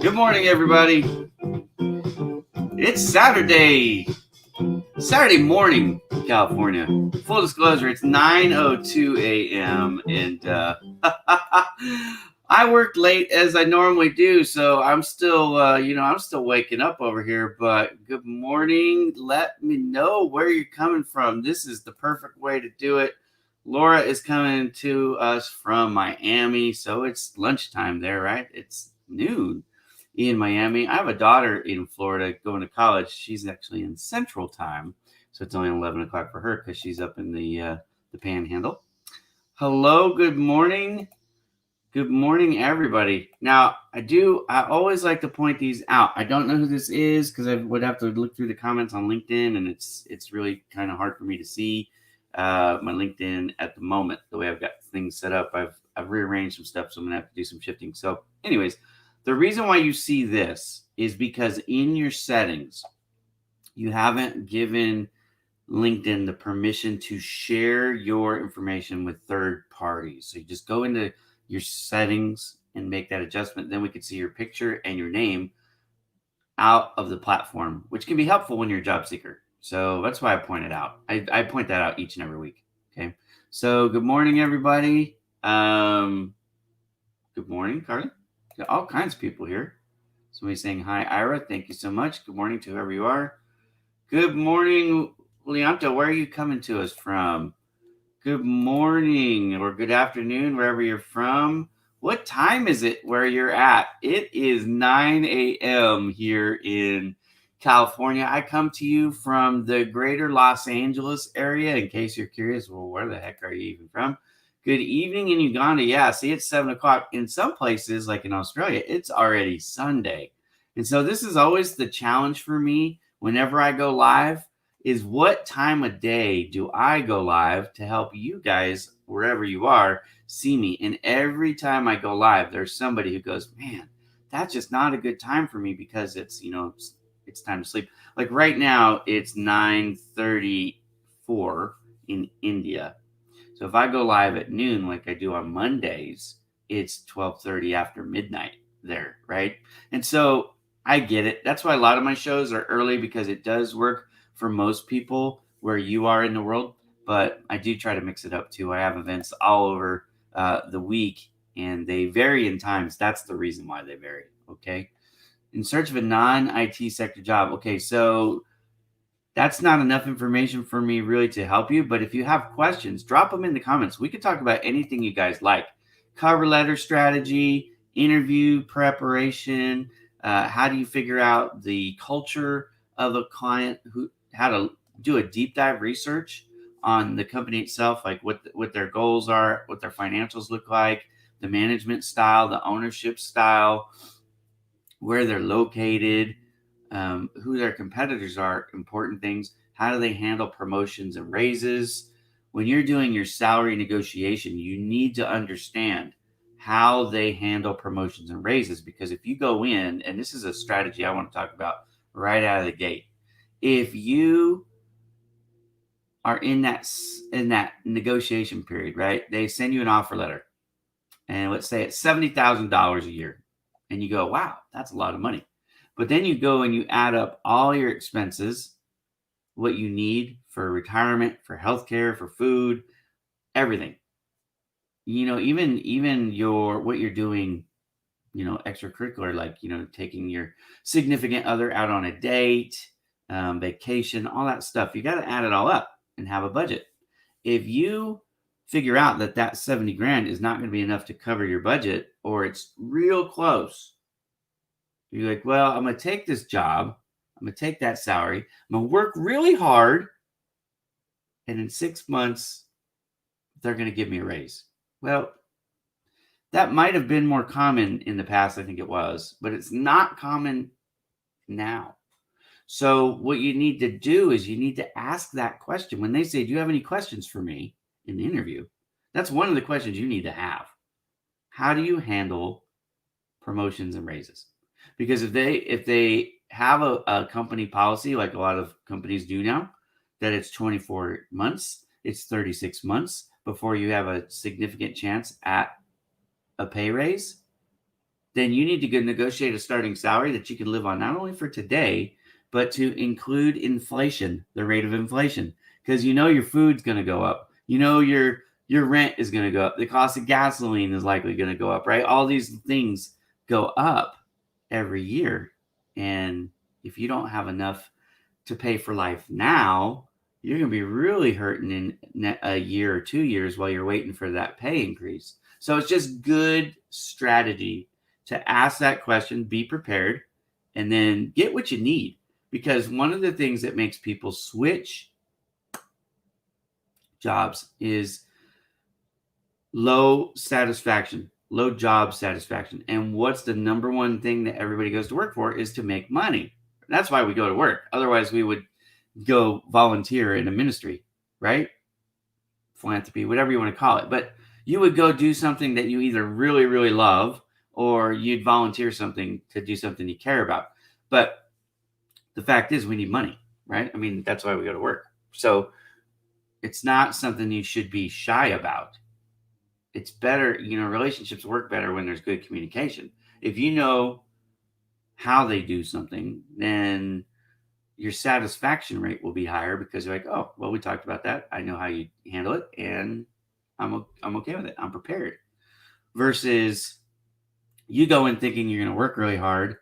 Good morning, everybody. It's Saturday morning, California. Full disclosure, it's 9:02 a.m. and I worked late as I normally do, so I'm still, I'm still waking up over here. But good morning. Let me know where you're coming from. This is the perfect way to do it. Laura is coming to us from Miami, so it's lunchtime there, right? It's noon in Miami. I have a daughter in Florida going to college. She's actually in Central Time, so it's only 11 o'clock for her because she's up in the Panhandle. Hello, good morning. Good morning, everybody. Now, I always like to point these out. I don't know who this is because I would have to look through the comments on LinkedIn, and it's really kind of hard for me to see my LinkedIn at the moment. The way I've got things set up, I've rearranged some stuff, so I'm gonna have to do some shifting. So, anyways, the reason why you see this is because in your settings, you haven't given LinkedIn the permission to share your information with third parties. So you just go into your settings and make that adjustment. Then we can see your picture and your name out of the platform, which can be helpful when you're a job seeker. So that's why I point it out. I point that out each and every week. Okay. So good morning, everybody. Good morning, Carly. Got all kinds of people here. Somebody saying hi, Ira. Thank you so much. Good morning to whoever you are. Good morning, Leonto. Where are you coming to us from? Good morning or good afternoon, wherever you're from. What time is it where you're at? It is 9 a.m. here in California. I come to you from the greater Los Angeles area. In case you're curious, well, where the heck are you even from? Good evening in Uganda. Yeah, see, it's 7 o'clock. In some places, like in Australia, it's already Sunday. And so this is always the challenge for me whenever I go live is what time of day do I go live to help you guys, wherever you are, see me. And every time I go live, there's somebody who goes, man, that's just not a good time for me because it's time to sleep. Like right now, it's 9:34 in India. So if I go live at noon, like I do on Mondays, it's 12:30 after midnight there, right? And so I get it. That's why a lot of my shows are early because it does work for most people where you are in the world, but I do try to mix it up too. I have events all over the week and they vary in times. That's the reason why they vary. Okay. In search of a non-IT sector job. Okay. So that's not enough information for me really to help you. But if you have questions, drop them in the comments. We could talk about anything you guys like. Cover letter strategy, interview preparation. How do you figure out the culture of a client? How to do a deep dive research on the company itself, like what their goals are, what their financials look like, the management style, the ownership style, where they're located, who their competitors are, important things. How do they handle promotions and raises? When you're doing your salary negotiation, you need to understand how they handle promotions and raises, because if you go in, and this is a strategy I want to talk about right out of the gate, if you are in that negotiation period, right? They send you an offer letter, and let's say it's $70,000 a year, and you go, "Wow, that's a lot of money." But then you go and you add up all your expenses, what you need for retirement, for healthcare, for food, everything. Even your what you're doing, extracurricular, like taking your significant other out on a date, vacation, all that stuff. You got to add it all up and have a budget. If you figure out that 70 grand is not going to be enough to cover your budget, or it's real close, you're like, well, I'm going to take this job. I'm going to take that salary. I'm going to work really hard. And in 6 months, they're going to give me a raise. Well, that might have been more common in the past. I think it was, but it's not common now. So what you need to do is you need to ask that question. When they say, do you have any questions for me in the interview? That's one of the questions you need to have. How do you handle promotions and raises? Because if they have a company policy, like a lot of companies do now, that it's 24 months, it's 36 months before you have a significant chance at a pay raise, then you need to go negotiate a starting salary that you can live on, not only for today, but to include inflation, the rate of inflation, because your food's going to go up. Your rent is going to go up. The cost of gasoline is likely going to go up, right? All these things go up every year. And if you don't have enough to pay for life now, you're going to be really hurting in a year or 2 years while you're waiting for that pay increase. So it's just good strategy to ask that question, be prepared, and then get what you need. Because one of the things that makes people switch jobs is low satisfaction, low job satisfaction. And what's the number one thing that everybody goes to work for is to make money. That's why we go to work. Otherwise, we would go volunteer in a ministry, right? Philanthropy, whatever you want to call it. But you would go do something that you either really, really love, or you'd volunteer something to do something you care about. But the fact is, we need money, right? I mean, that's why we go to work. So it's not something you should be shy about. It's better, relationships work better when there's good communication. If you know how they do something, then your satisfaction rate will be higher because you're like, oh, well, we talked about that. I know how you handle it, and I'm okay with it. I'm prepared. Versus you go in thinking you're going to work really hard,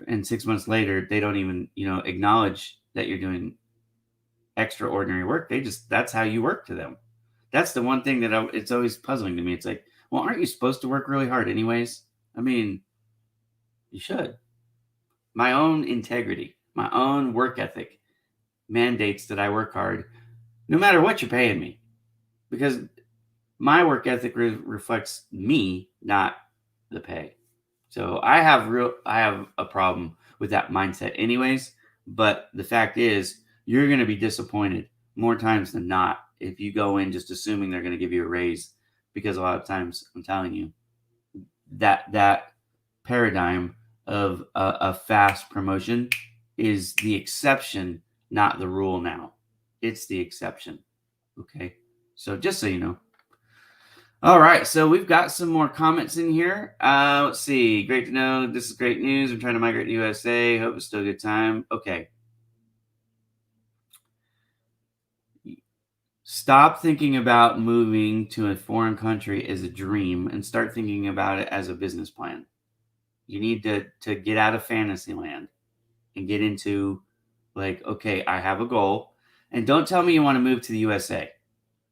and 6 months later, they don't even, acknowledge that you're doing extraordinary work. That's how you work to them. That's the one thing that it's always puzzling to me. It's like, well, aren't you supposed to work really hard anyways? I mean, you should. My own integrity, my own work ethic mandates that I work hard no matter what you're paying me, because my work ethic reflects me, not the pay. So I have a problem with that mindset anyways, but the fact is you're going to be disappointed more times than not if you go in just assuming they're going to give you a raise, because a lot of times, I'm telling you, that paradigm of a fast promotion is the exception, not the rule now. It's the exception. Okay. So just so you know. All right. So we've got some more comments in here. Let's see. Great to know. This is great news. I'm trying to migrate to USA. Hope it's still a good time. Okay. Stop thinking about moving to a foreign country as a dream and start thinking about it as a business plan. You need to get out of fantasy land and get into, like, okay, I have a goal. And don't tell me you want to move to the USA.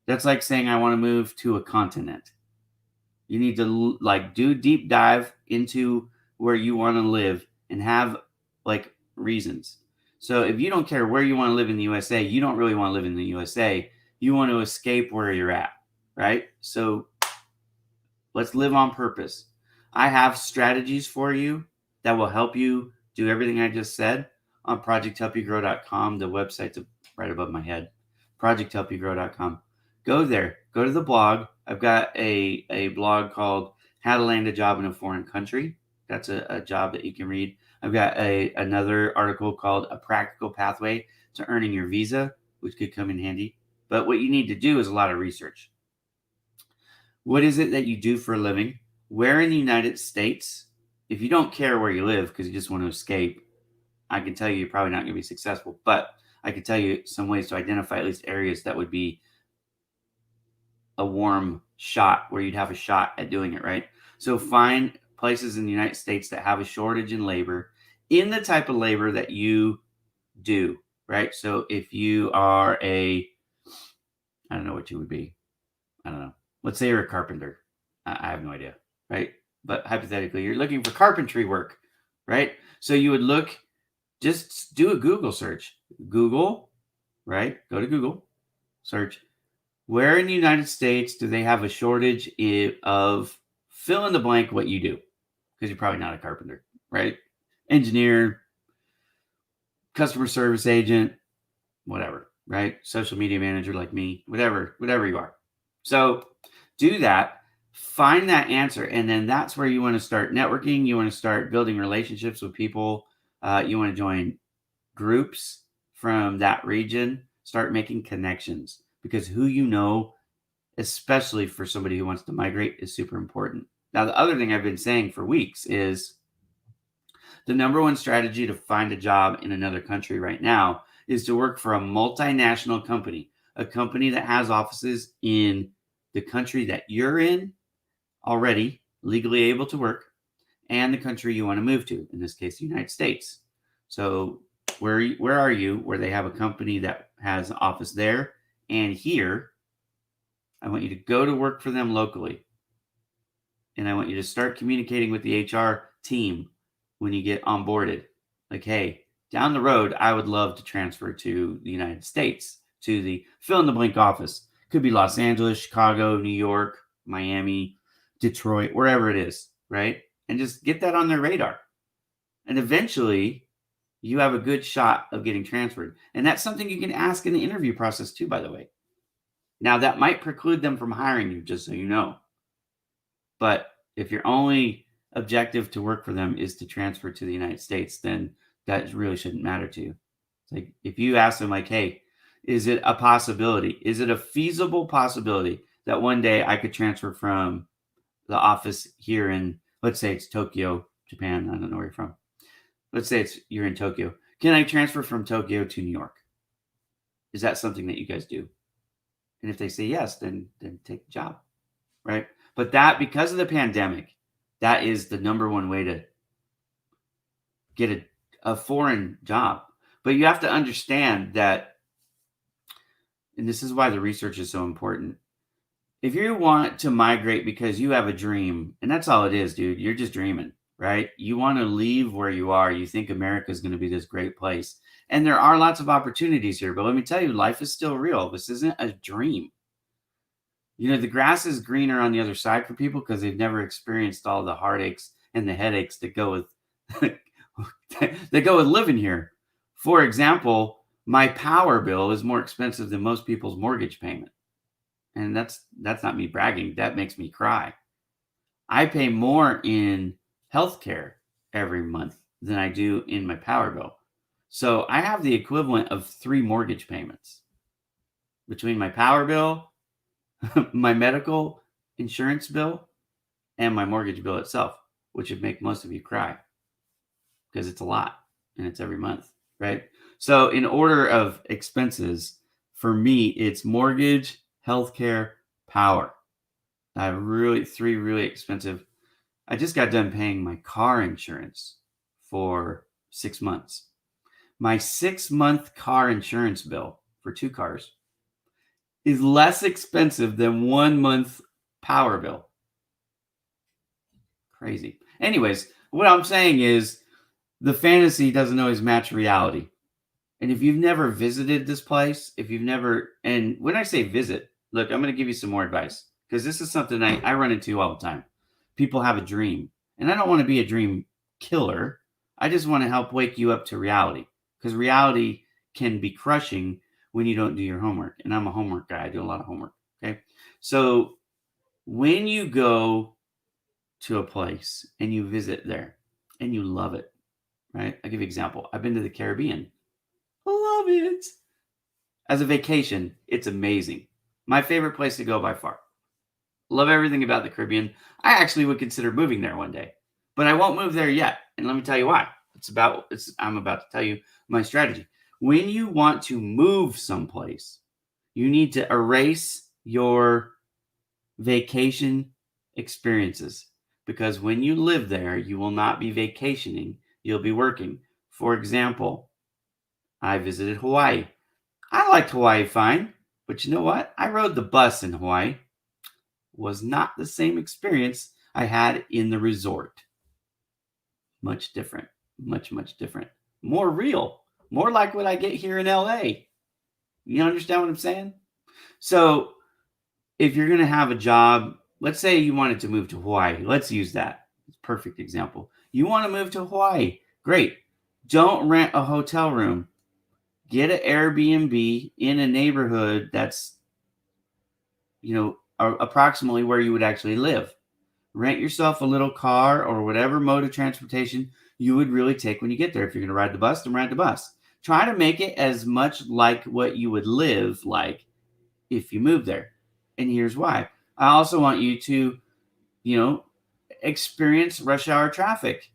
That's like saying I want to move to a continent. You need to do deep dive into where you want to live and have reasons. So if you don't care where you want to live in the USA, you don't really want to live in the USA. You want to escape where you're at, right? So let's live on purpose. I have strategies for you that will help you do everything I just said on projecthelpyougrow.com. The website's right above my head, projecthelpyougrow.com. Go there. Go to the blog. I've got a blog called How to Land a Job in a Foreign Country. That's a job that you can read. I've got another article called A Practical Pathway to Earning Your Visa, which could come in handy. But what you need to do is a lot of research. What is it that you do for a living? Where in the United States? If you don't care where you live because you just want to escape, I can tell you're probably not going to be successful. But I can tell you some ways to identify at least areas that would be a warm shot, where you'd have a shot at doing it, right? So find places in the United States that have a shortage in labor, in the type of labor that you do, right? So if you are I don't know what you would be. I don't know. Let's say you're a carpenter. I have no idea, right? But hypothetically, you're looking for carpentry work, right? So you would just do a Google search. Google, right? Go to Google, search. Where in the United States do they have a shortage of fill in the blank what you do? Because you're probably not a carpenter, right? Engineer, customer service agent, whatever, right? Social media manager like me, whatever you are. So do that, find that answer, and then that's where you want to start networking. You want to start building relationships with people. You want to join groups from that region, start making connections, because who you know, especially for somebody who wants to migrate, is super important. Now, the other thing I've been saying for weeks is the number one strategy to find a job in another country right now is to work for a multinational company, a company that has offices in the country that you're in already, legally able to work, and the country you want to move to, in this case, the United States. So where are you where they have a company that has an office there and here? I want you to go to work for them locally. And I want you to start communicating with the HR team when you get onboarded. Like, hey, down the road, I would love to transfer to the United States, to the fill in the blank office. Could be Los Angeles, Chicago, New York, Miami, Detroit, wherever it is, right? And just get that on their radar. And eventually, you have a good shot of getting transferred. And that's something you can ask in the interview process too, by the way. Now, that might preclude them from hiring you, just so you know. But if your only objective to work for them is to transfer to the United States, then that really shouldn't matter to you. It's like if you ask them, like, hey, is it a possibility? Is it a feasible possibility that one day I could transfer from the office here in, let's say it's Tokyo, Japan. I don't know where you're from. Let's say you're in Tokyo. Can I transfer from Tokyo to New York? Is that something that you guys do? And if they say yes, then take the job, right? But that, because of the pandemic, that is the number one way to get a foreign job. But you have to understand that, and this is why the research is so important. If you want to migrate because you have a dream, and that's all it is, dude, you're just dreaming, right? You want to leave where you are. You think America is going to be this great place. And there are lots of opportunities here. But let me tell you, life is still real. This isn't a dream. You know, the grass is greener on the other side for people because they've never experienced all the heartaches and the headaches that go with living here. For example, my power bill is more expensive than most people's mortgage payment. And that's not me bragging. That makes me cry. I pay more in healthcare every month than I do in my power bill. So I have the equivalent of 3 mortgage payments between my power bill, my medical insurance bill, and my mortgage bill itself, which would make most of you cry because it's a lot and it's every month, right? So in order of expenses, for me, it's mortgage, healthcare, power. I have 3 really expensive. I just got done paying my car insurance for 6 months. My 6-month car insurance bill for 2 cars is less expensive than 1 month power bill. Crazy. Anyways, what I'm saying is the fantasy doesn't always match reality. And if you've never visited this place, and when I say visit, look, I'm going to give you some more advice because this is something I run into all the time. People have a dream, and I don't want to be a dream killer. I just want to help wake you up to reality because reality can be crushing when you don't do your homework. And I'm a homework guy. I do a lot of homework. Okay. So when you go to a place and you visit there and you love it, right? I'll give you an example. I've been to the Caribbean. I love it. As a vacation, it's amazing. My favorite place to go by far. Love everything about the Caribbean. I actually would consider moving there one day, but I won't move there yet. And let me tell you why. I'm about to tell you my strategy. When you want to move someplace, you need to erase your vacation experiences because when you live there, you will not be vacationing. You'll be working. For example, I visited Hawaii. I liked Hawaii fine, but you know what? I rode the bus in Hawaii. Was not the same experience I had in the resort. Much different. Much, much different. More real. More like what I get here in LA. You understand what I'm saying? So if you're going to have a job, let's say you wanted to move to Hawaii. Let's use that. It's a perfect example. You want to move to Hawaii. Great. Don't rent a hotel room. Get an Airbnb in a neighborhood that's, approximately where you would actually live. Rent yourself a little car or whatever mode of transportation you would really take when you get there. If you're going to ride the bus, then ride the bus. Try to make it as much like what you would live like if you move there. And here's why. I also want you to, experience rush hour traffic.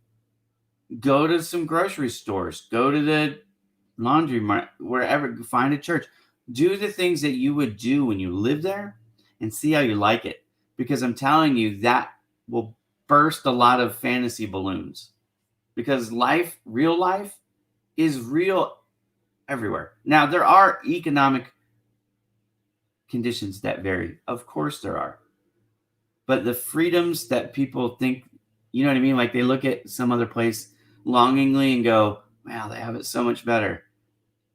Go to some grocery stores. Go to the laundry mart, wherever. Find a church. Do the things that you would do when you live there and see how you like it. Because I'm telling you, that will burst a lot of fantasy balloons. Because real life, is real everywhere. Now, there are economic conditions that vary. Of course there are. But the freedoms that people think, you know what I mean? Like they look at some other place longingly and go, wow, they have it so much better.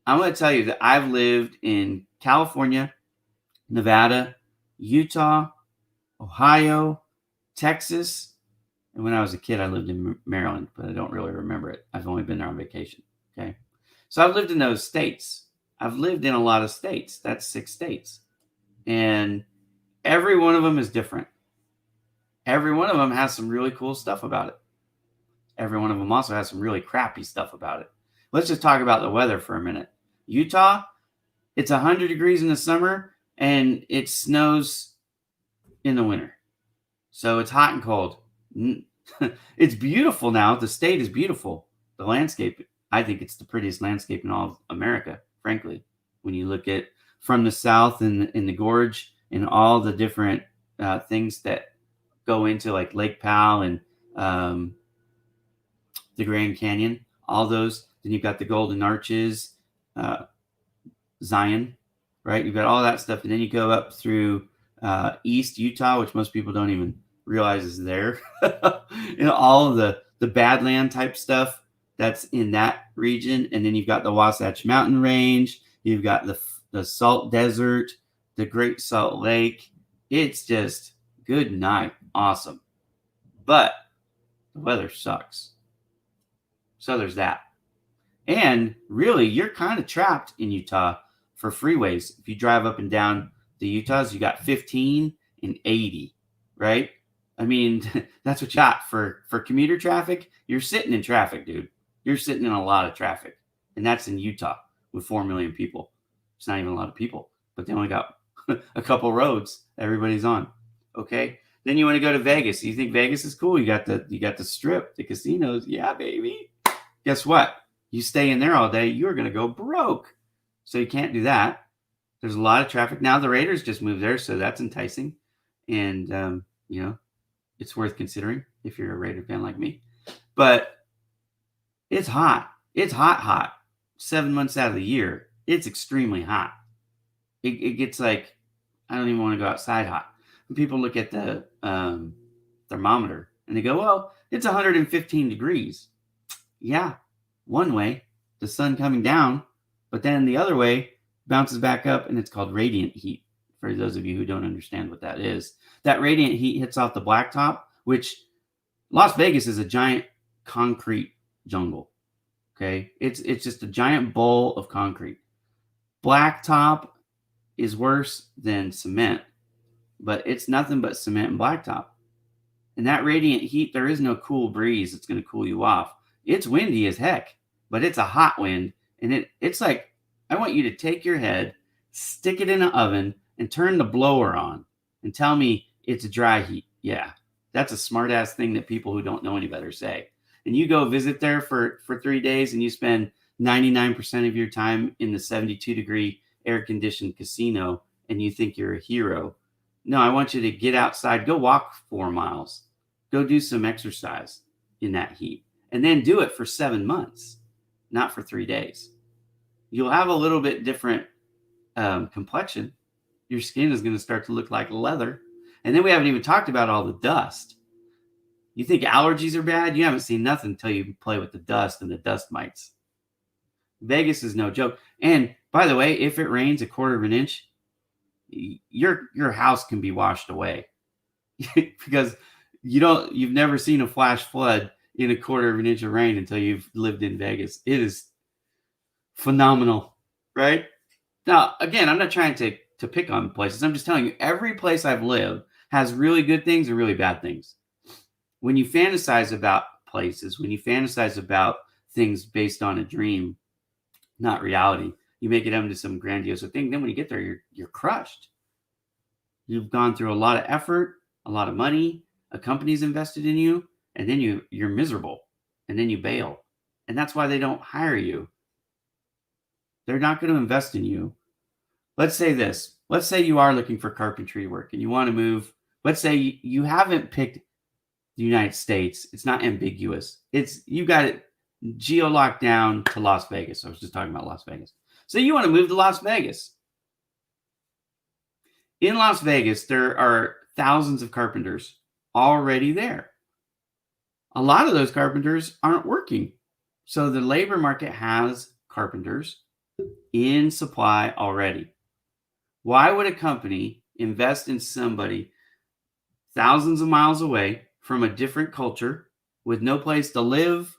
I'm going to tell you that I've lived in California, Nevada, Utah, Ohio, Texas. And when I was a kid, I lived in Maryland, but I don't really remember it. I've only been there on vacation. Okay. So I've lived in those states. I've lived in a lot of states. That's 6 states. And every one of them is different. Every one of them has some really cool stuff about it. Every one of them also has some really crappy stuff about it. Let's just talk about the weather for a minute. Utah, it's 100 degrees in the summer and it snows in the winter. So it's hot and cold. It's beautiful now. The state is beautiful. The landscape, I think it's the prettiest landscape in all of America, frankly. When you look at from the south and in the gorge and all the different things that go into like Lake Powell and the Grand Canyon, all those. Then you've got the Golden Arches, Zion, right? You've got all that stuff. And then you go up through East Utah, which most people don't even realize is there. All of the Badland type stuff that's in that region. And then you've got the Wasatch Mountain Range. You've got the Salt Desert, the Great Salt Lake. It's just good night. Awesome. But the weather sucks. So there's that. And really, you're kind of trapped in Utah for freeways. If you drive up and down the Utahs, you got 15 and 80, right? I mean, that's what you got for commuter traffic. You're sitting in traffic, dude. You're sitting in a lot of traffic. And that's in Utah with 4 million people. It's not even a lot of people, but they only got a couple roads everybody's on. Okay. Then you want to go to Vegas. You think Vegas is cool? You got the strip, the casinos. Yeah, baby. Guess what? You stay in there all day, you're going to go broke. So you can't do that. There's a lot of traffic. Now the Raiders just moved there, so that's enticing. And, it's worth considering if you're a Raider fan like me. But it's hot. It's hot. 7 months out of the year, it's extremely hot. It gets like, I don't even want to go outside hot. When people look at the thermometer and they go, well, it's 115 degrees. Yeah, one way, the sun coming down, but then the other way bounces back up, and it's called radiant heat. For those of you who don't understand what that is, that radiant heat hits off the blacktop, which Las Vegas is a giant concrete jungle. Okay, it's just a giant bowl of concrete. Blacktop is worse than cement, but it's nothing but cement and blacktop. And that radiant heat, there is no cool breeze that's going to cool you off. It's windy as heck, but it's a hot wind. And it's like, I want you to take your head, stick it in an oven, and turn the blower on and tell me it's a dry heat. Yeah, that's a smart ass thing that people who don't know any better say. And you go visit there for 3 days and you spend 99% of your time in the 72 degree air conditioned casino and you think you're a hero. No, I want you to get outside, go walk 4 miles, go do some exercise in that heat, and then do it for 7 months, not for 3 days. You'll have a little bit different complexion. Your skin is going to start to look like leather. And then we haven't even talked about all the dust. You think allergies are bad? You haven't seen nothing until you play with the dust and the dust mites. Vegas is no joke. And by the way, if it rains a quarter of an inch, your house can be washed away because you've never seen a flash flood in a quarter of an inch of rain until you've lived in Vegas. It is phenomenal, right? Now, again, I'm not trying to pick on places. I'm just telling you, every place I've lived has really good things and really bad things. When you fantasize about places, when you fantasize about things based on a dream, not reality, you make it into some grandiose thing. Then when you get there, you're crushed. You've gone through a lot of effort, a lot of money, A company's invested in you, and then you're miserable, and then you bail. And that's why they don't hire you. They're not going to invest in you. Let's say this. Let's say you are looking for carpentry work and you want to move. Let's say you haven't picked the United States. It's not ambiguous. You got it geo-locked down to Las Vegas. I was just talking about Las Vegas. So you want to move to Las Vegas. In Las Vegas, there are thousands of carpenters already there. A lot of those carpenters aren't working. So the labor market has carpenters in supply already. Why would a company invest in somebody thousands of miles away from a different culture with no place to live,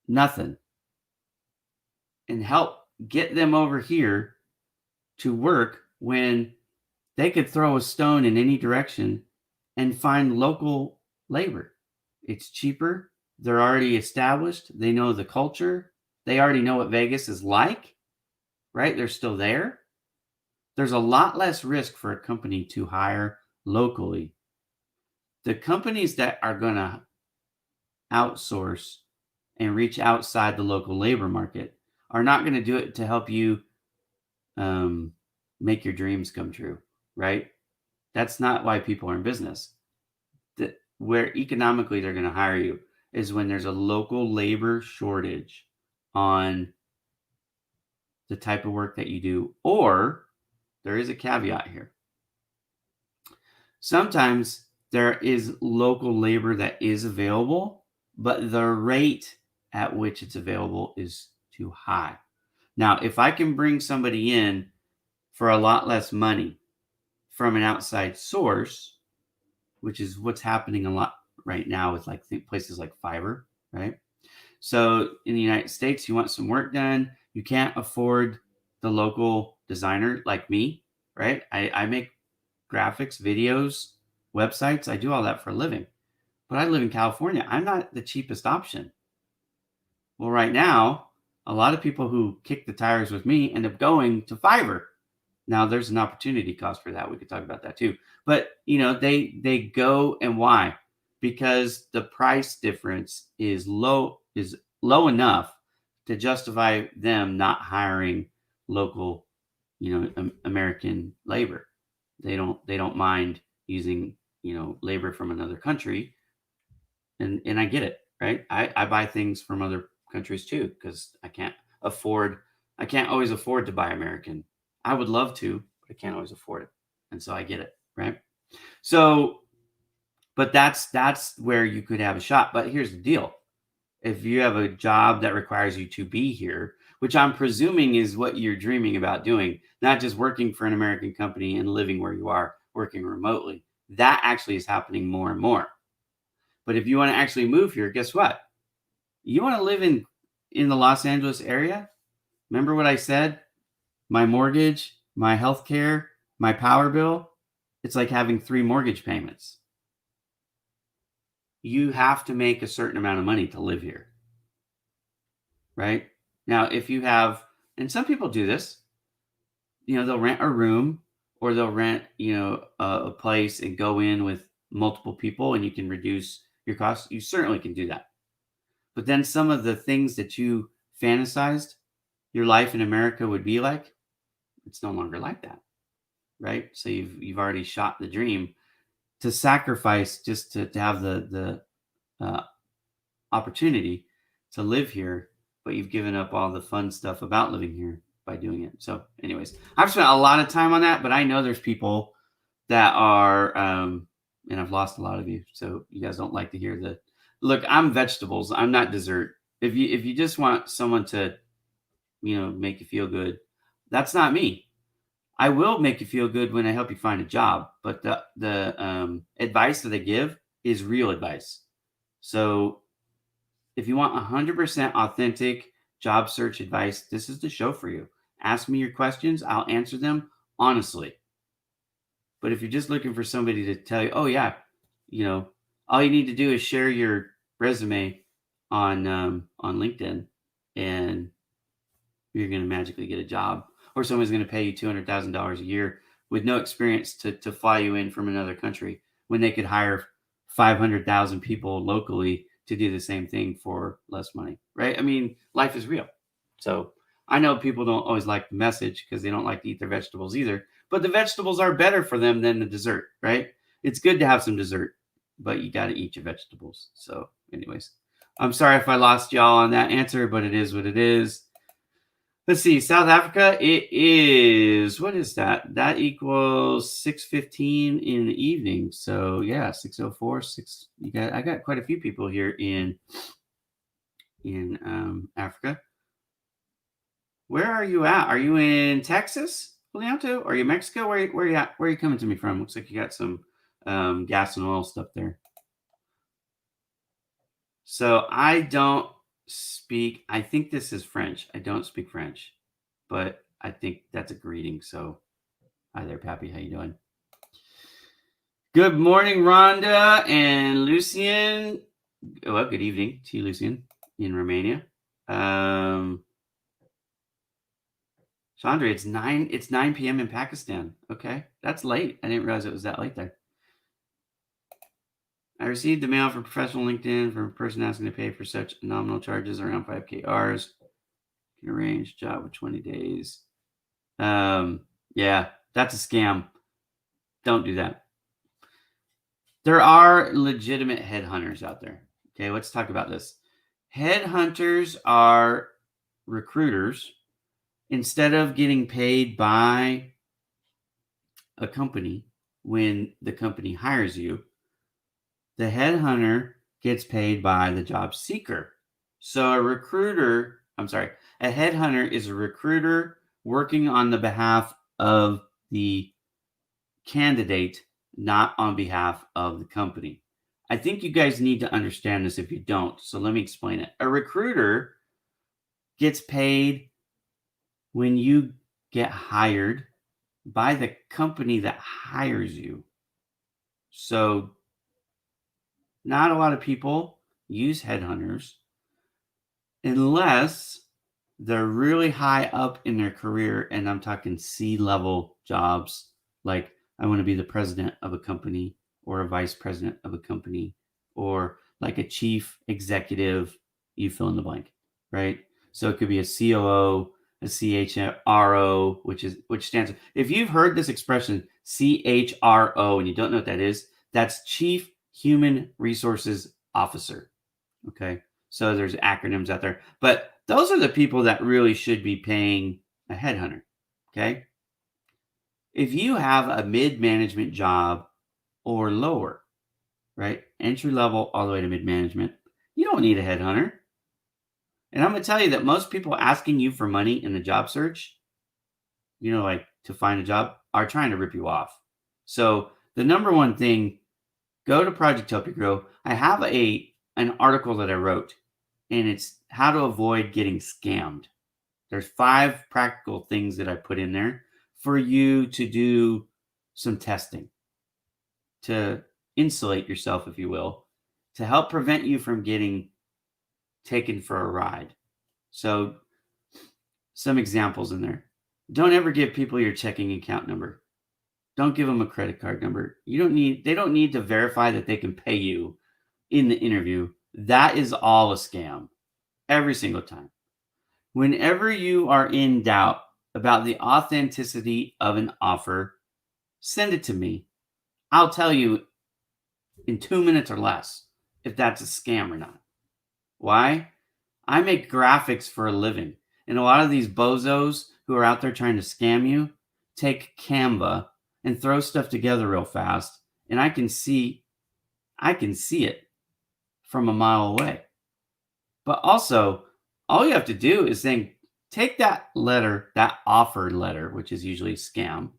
nothing, and help get them over here to work when they could throw a stone in any direction and find local labor? It's cheaper. They're already established. They know the culture. They already know what Vegas is like, right? They're still there. There's a lot less risk for a company to hire locally. The companies that are going to outsource and reach outside the local labor market are not going to do it to help you make your dreams come true, right? That's not why people are in business. Where economically they're going to hire you is when there's a local labor shortage on the type of work that you do, or there is a caveat here. Sometimes there is local labor that is available, but the rate at which it's available is too high. Now, if I can bring somebody in for a lot less money from an outside source, which is what's happening a lot right now with like places like Fiverr, right? So in the United States, you want some work done. You can't afford the local designer like me, right? I make graphics, videos, websites. I do all that for a living. But I live in California. I'm not the cheapest option. Well, right now, a lot of people who kick the tires with me end up going to Fiverr. Now, there's an opportunity cost for that. We could talk about that too. But, they go, and why? Because the price difference is low enough to justify them not hiring local, American labor. They don't mind using, labor from another country. And I get it, right? I buy things from other countries too, because I can't always afford to buy American. I would love to, but I can't always afford it. And so I get it, right? So, but that's where you could have a shot. But here's the deal. If you have a job that requires you to be here, which I'm presuming is what you're dreaming about doing, not just working for an American company and living where you are, working remotely, that actually is happening more and more. But if you want to actually move here, guess what? You want to live in the Los Angeles area? Remember what I said? My mortgage, my health care, my power bill, it's like having 3 mortgage payments. You have to make a certain amount of money to live here, right? Now, if you have, and some people do this, they'll rent a room or they'll rent, a place and go in with multiple people and you can reduce your costs. You certainly can do that. But then some of the things that you fantasized your life in America would be like, it's no longer like that, right? So you've already shot the dream to sacrifice just to have the opportunity to live here, but you've given up all the fun stuff about living here by doing it. So anyways, I've spent a lot of time on that, but I know there's people that are, and I've lost a lot of you. So you guys don't like to hear look, I'm vegetables. I'm not dessert. If you just want someone to, make you feel good, that's not me. I will make you feel good when I help you find a job, but the advice that I give is real advice. So if you want 100% authentic job search advice, this is the show for you. Ask me your questions. I'll answer them honestly. But if you're just looking for somebody to tell you, oh yeah, all you need to do is share your resume on LinkedIn and you're going to magically get a job, or someone's going to pay you $200,000 a year with no experience to fly you in from another country. when they could hire 500,000 people locally to do the same thing for less money, right? I mean, life is real. So I know people don't always like the message because they don't like to eat their vegetables either, but the vegetables are better for them than the dessert, right? It's good to have some dessert, but you got to eat your vegetables. So, anyways, I'm sorry if I lost y'all on that answer, but it is what it is. Let's see, South Africa. It is, what is that? That equals 6:15 in the evening. So yeah, 6:04. I got quite a few people here in Africa. Where are you at? Are you in Texas, Leonto? Are you Mexico? Where you at? Where are you coming to me from? Looks like you got some gas and oil stuff there. So I don't speak. I think this is French. I don't speak French, but I think that's a greeting. So hi there, Pappy. How you doing? Good morning, Rhonda and Lucian. Well, good evening to you, Lucian, in Romania. Chandra, it's 9 p.m. in Pakistan. Okay, that's late. I didn't realize it was that late there. I received a mail from professional LinkedIn from a person asking to pay for such nominal charges around 5K hours. Can arrange job with 20 days. Yeah, that's a scam. Don't do that. There are legitimate headhunters out there. Okay, let's talk about this. Headhunters are recruiters. Instead of getting paid by a company when the company hires you, the headhunter gets paid by the job seeker. So a headhunter is a recruiter working on the behalf of the candidate, not on behalf of the company. I think you guys need to understand this if you don't. So let me explain it. A recruiter gets paid when you get hired by the company that hires you. So not a lot of people use headhunters unless they're really high up in their career. And I'm talking C-level jobs, like I want to be the president of a company or a vice president of a company or like a chief executive, you fill in the blank, right? So it could be a COO, a CHRO, which stands. If you've heard this expression CHRO and you don't know what that is, that's Chief Human Resources Officer. Okay, so there's acronyms out there, but those are the people that really should be paying a headhunter. Okay, if you have a mid-management job or lower, right, entry level all the way to mid-management, you don't need a headhunter. And I'm going to tell you that most people asking you for money in the job search, like to find a job, are trying to rip you off. So the number one thing, go to Project Help You Grow. I have an article that I wrote, and it's how to avoid getting scammed. There's 5 practical things that I put in there for you to do some testing to insulate yourself, if you will, to help prevent you from getting taken for a ride. So some examples in there. Don't ever give people your checking account number. Don't give them a credit card number. They don't need to verify that they can pay you in the interview. That is all a scam every single time. Whenever you are in doubt about the authenticity of an offer, send it to me. I'll tell you in 2 minutes or less if that's a scam or not. Why? I make graphics for a living. And a lot of these bozos who are out there trying to scam you take Canva and throw stuff together real fast. And I can see it from a mile away. But also, all you have to do is then take that letter, that offer letter, which is usually a scam,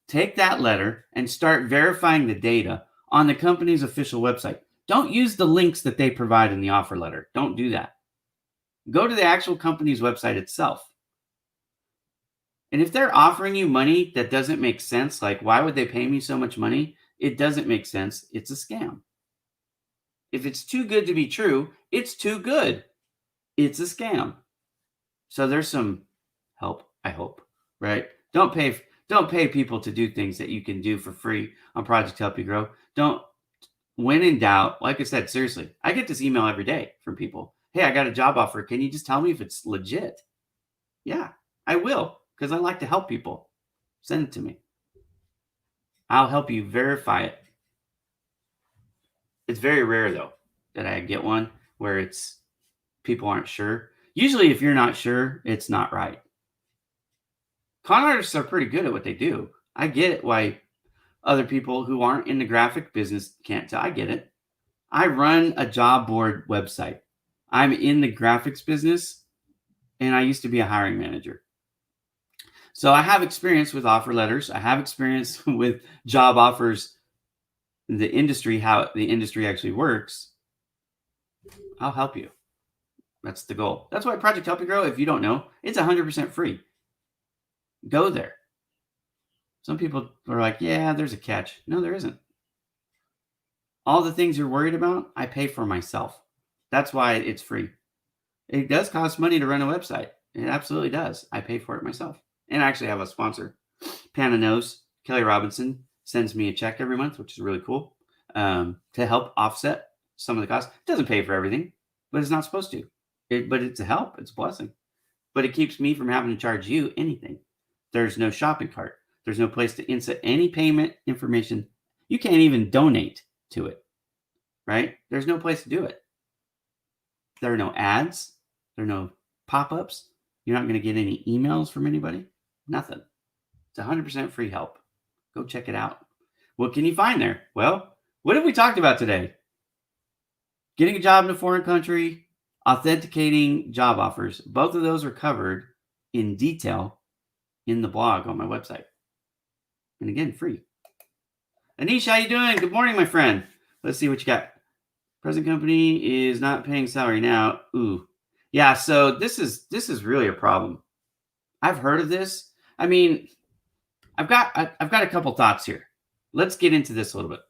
take that letter and start verifying the data on the company's official website. Don't use the links that they provide in the offer letter. Don't do that. Go to the actual company's website itself. And if they're offering you money that doesn't make sense, like why would they pay me so much money? It doesn't make sense. It's a scam. If it's too good to be true, it's too good. It's a scam. So there's some help, I hope, right? Don't pay people to do things that you can do for free on Project Help You Grow. Don't when in doubt, like I said, seriously, I get this email every day from people. Hey, I got a job offer. Can you just tell me if it's legit? Yeah, I will, because I like to help people. Send it to me. I'll help you verify it. It's very rare though that I get one where it's people aren't sure. Usually, if you're not sure, it's not right. Con artists are pretty good at what they do. I get it why other people who aren't in the graphic business can't tell. I get it. I run a job board website. I'm in the graphics business and I used to be a hiring manager. So I have experience with offer letters. I have experience with job offers, the industry, how the industry actually works. I'll help you. That's the goal. That's why Project Help You Grow, if you don't know, it's 100% free. Go there. Some people are like, yeah, there's a catch. No, there isn't. All the things you're worried about, I pay for myself. That's why it's free. It does cost money to run a website. It absolutely does. I pay for it myself. And I actually have a sponsor. Pananos, Kelly Robinson, sends me a check every month, which is really cool, to help offset some of the costs. It doesn't pay for everything, but it's not supposed to. But it's a help. It's a blessing. But it keeps me from having to charge you anything. There's no shopping cart. There's no place to insert any payment information. You can't even donate to it, right? There's no place to do it. There are no ads. There are no pop-ups. You're not going to get any emails from anybody. Nothing. It's 100% free help. Go check it out. What can you find there? Well, what have we talked about today? Getting a job in a foreign country, authenticating job offers. Both of those are covered in detail in the blog on my website. And again, free. Anish, how you doing? Good morning, my friend. Let's see what you got. Present company is not paying salary now. Ooh. Yeah, so this is really a problem. I've heard of this. I mean, I've got a couple thoughts here. Let's get into this a little bit.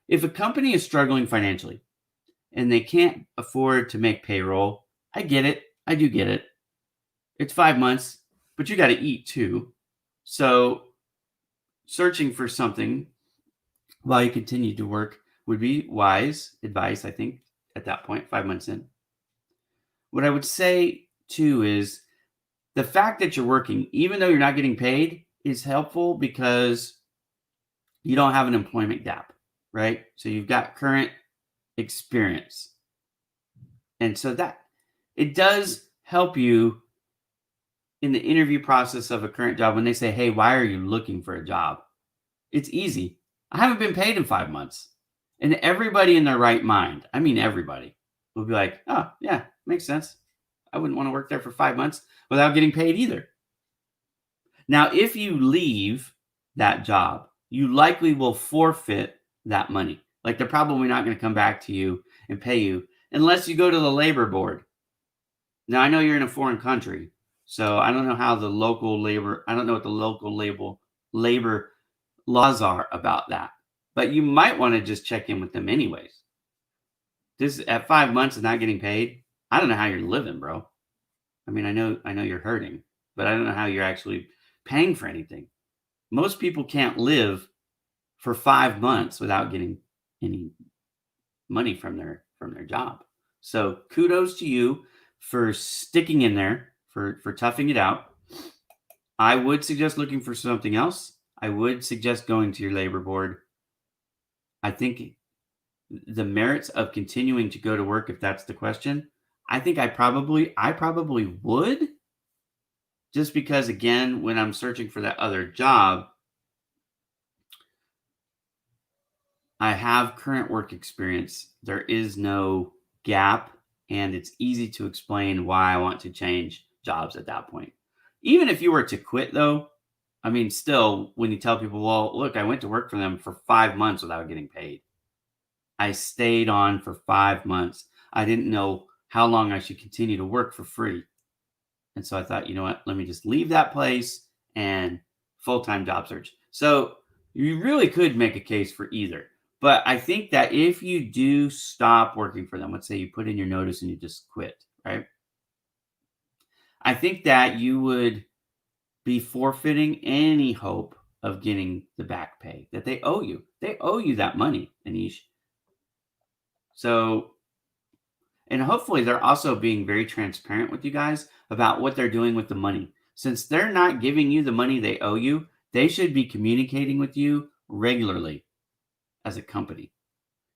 If a company is struggling financially and they can't afford to make payroll, I get it. I do get it. It's 5 months, but you got to eat too. So searching for something while you continue to work would be wise advice, I think, at that point, 5 months in. What I would say too is the fact that you're working, even though you're not getting paid, is helpful because you don't have an employment gap, right? So you've got current experience. And so that it does help you in the interview process of a current job when they say, hey, why are you looking for a job? It's easy. I haven't been paid in 5 months. And everybody in their right mind, I mean, everybody will be like, oh, yeah, makes sense. I wouldn't want to work there for 5 months without getting paid either. Now, if you leave that job, you likely will forfeit that money. Like they're probably not going to come back to you and pay you unless you go to the labor board. Now, I know you're in a foreign country, so I don't know how the local labor, I don't know what the local labor laws are about that. But you might want to just check in with them anyways. This at 5 months and not getting paid, I don't know how you're living, bro. I mean, I know you're hurting, but I don't know how you're actually paying for anything. Most people can't live for 5 months without getting any money from their job. So kudos to you for sticking in there, for toughing it out. I would suggest looking for something else. I would suggest going to your labor board. I think the merits of continuing to go to work, if that's the question, I think I probably would, just because again, when I'm searching for that other job, I have current work experience. There is no gap, and it's easy to explain why I want to change jobs at that point. Even if you were to quit, though, I mean, still, when you tell people, well, look, I went to work for them for 5 months without getting paid. I stayed on for 5 months. I didn't know how long I should continue to work for free. And so I thought, you know what, let me just leave that place and full-time job search. So you really could make a case for either. But I think that if you do stop working for them, let's say you put in your notice and you just quit, right? I think that you would be forfeiting any hope of getting the back pay that they owe you. They owe you that money, Anish. So, and hopefully they're also being very transparent with you guys about what they're doing with the money. Since they're not giving you the money they owe you, they should be communicating with you regularly as a company.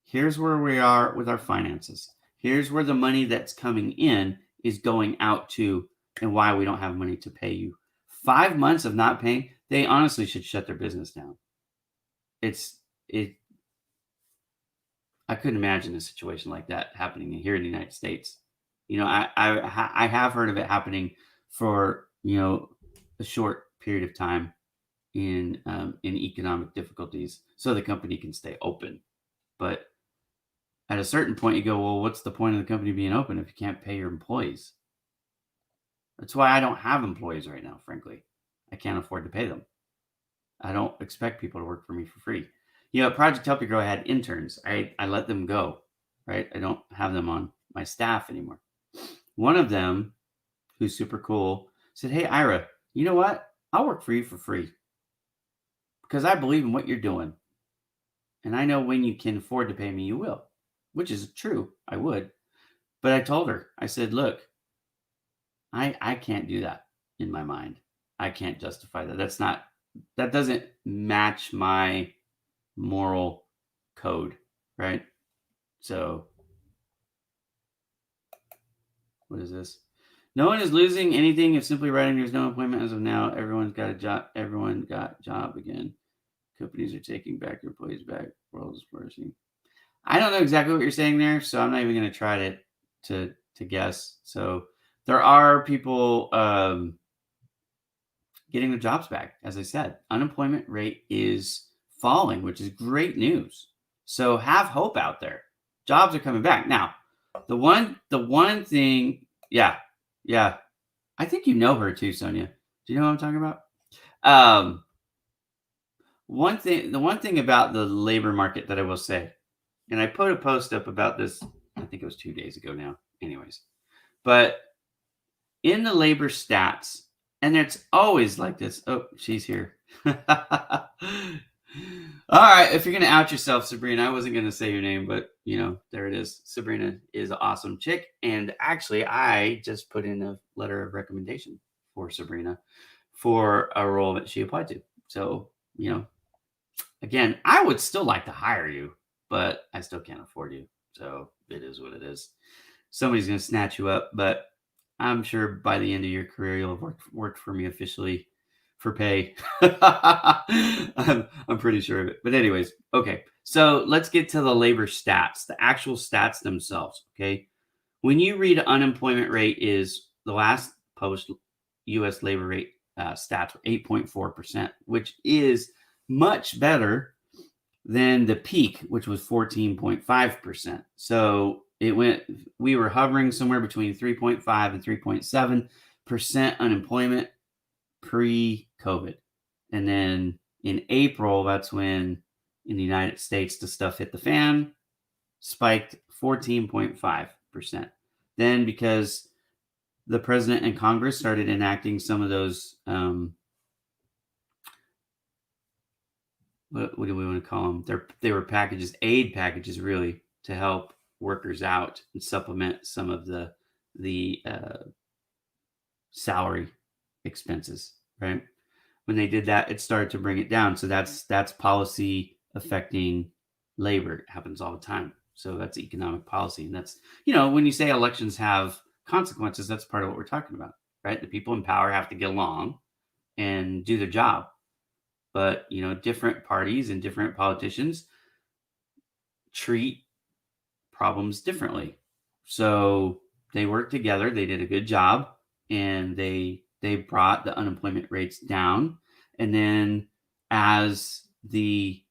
Here's where we are with our finances. Here's where the money that's coming in is going out to, and why we don't have money to pay you. 5 months of not paying, they honestly should shut their business down. It. I couldn't imagine a situation like that happening here in the United States. I have heard of it happening for a short period of time in economic difficulties, so the company can stay open. But at a certain point, you go, well, what's the point of the company being open if you can't pay your employees? That's why I don't have employees right now, frankly. I can't afford to pay them. I don't expect people to work for me for free. At Project Help You Grow, I had interns. I let them go, right? I don't have them on my staff anymore. One of them, who's super cool, said, hey, Ira, you know what? I'll work for you for free because I believe in what you're doing. And I know when you can afford to pay me, you will, which is true. I would. But I told her, I said, look, I can't do that in my mind. I can't justify that. That doesn't match my moral code, right? So, what is this? No one is losing anything if simply writing there's no employment as of now. Everyone's got a job. Everyone got job again. Companies are taking back their employees back. World is flourishing. I don't know exactly what you're saying there, so I'm not even going to try to guess. So there are people getting their jobs back. As I said, unemployment rate is falling, which is great news. So have hope out there. Jobs are coming back. Now, the one thing, yeah. I think you know her too, Sonia. Do you know what I'm talking about? The one thing about the labor market that I will say, and I put a post up about this, I think it was 2 days ago now, anyways. But in the labor stats, and it's always like this. Oh, she's here. All right, if you're gonna out yourself, Sabrina, I wasn't gonna say your name, but there it is. Sabrina is an awesome chick, and actually, I just put in a letter of recommendation for Sabrina for a role that she applied to. So, again, I would still like to hire you, but I still can't afford you. So it is what it is. Somebody's gonna snatch you up, but I'm sure by the end of your career, you'll have worked for me officially for pay. I'm pretty sure of it. But anyways, okay. So let's get to the labor stats, the actual stats themselves. Okay. When you read unemployment rate is the last published U.S. labor rate stats were 8.4%, which is much better than the peak, which was 14.5%. So we were hovering somewhere between 3.5 and 3.7% unemployment pre-COVID. And then in April, that's when in the United States, the stuff hit the fan, spiked 14.5%. Then because the president and Congress started enacting some of those, what do we want to call them? They were packages, aid packages, really, to help workers out and supplement some of the salary expenses, right? When they did that, it started to bring it down. So that's policy affecting labor. It happens all the time. So that's economic policy. And that's, when you say elections have consequences, that's part of what we're talking about, right? The people in power have to get along and do their job. But, different parties and different politicians treat problems differently. So they worked together. They did a good job, and they brought the unemployment rates down. And then as the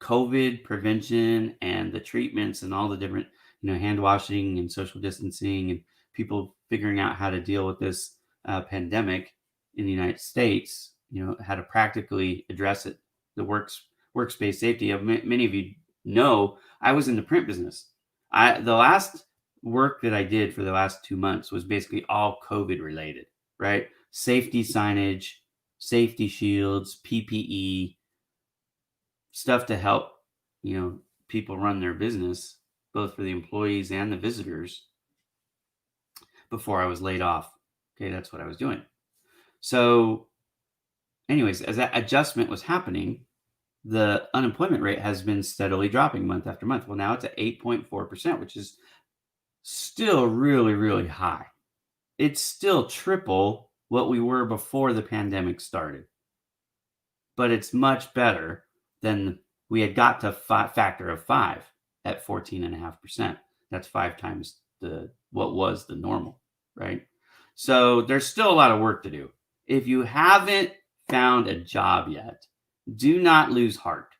COVID prevention and the treatments and all the different, hand washing and social distancing and people figuring out how to deal with this pandemic in the United States, how to practically address it, the workspace safety. Many of you know, I was in the print business. The last work that I did for the last 2 months was basically all COVID related, right? Safety signage, safety shields, PPE, stuff to help, people run their business, both for the employees and the visitors, before I was laid off. Okay, that's what I was doing. So, anyways, as that adjustment was happening, the unemployment rate has been steadily dropping month after month. Well, now it's at 8.4%, which is still really, really high. It's still triple what we were before the pandemic started, but it's much better than we had got to factor of 5 at 14.5%. That's 5 times what was the normal, right? So there's still a lot of work to do. If you haven't found a job yet, do not lose heart,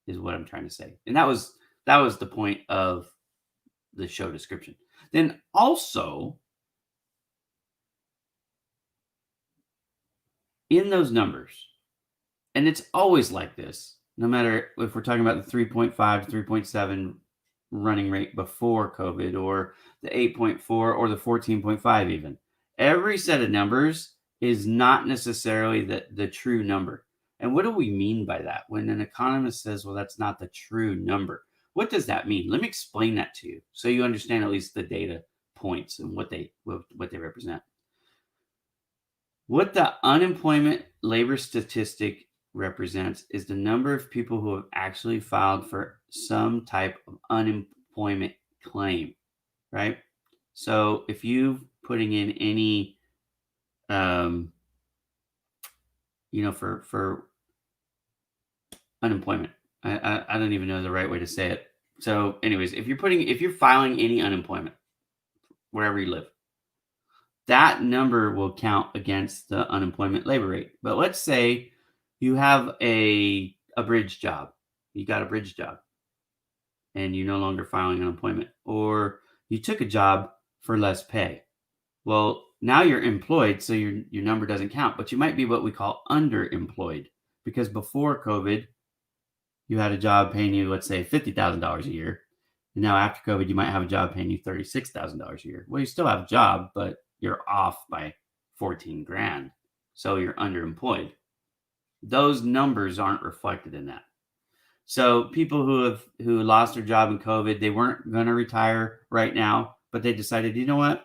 is what I'm trying to say. And that was the point of the show description. Then also, in those numbers, and it's always like this, no matter if we're talking about the 3.5 to 3.7 running rate before COVID, or the 8.4 or the 14.5 even. Every set of numbers is not necessarily the true number. And what do we mean by that? When an economist says, well, that's not the true number, what does that mean? Let me explain that to you so you understand at least the data points and what they represent. What the unemployment labor statistic represents is the number of people who have actually filed for some type of unemployment claim, right? So if you're putting in any, for unemployment, I don't even know the right way to say it. So anyways, if you're filing any unemployment wherever you live, that number will count against the unemployment labor rate. But let's say you have a bridge job. You got a bridge job and you're no longer filing unemployment, or you took a job for less pay. Well, now you're employed, so your number doesn't count, but you might be what we call underemployed, because before COVID, you had a job paying you, let's say, $50,000 a year. And now after COVID, you might have a job paying you $36,000 a year. Well, you still have a job, but you're off by 14 grand. So you're underemployed. Those numbers aren't reflected in that. So people who lost their job in COVID, they weren't going to retire right now, but they decided, you know what?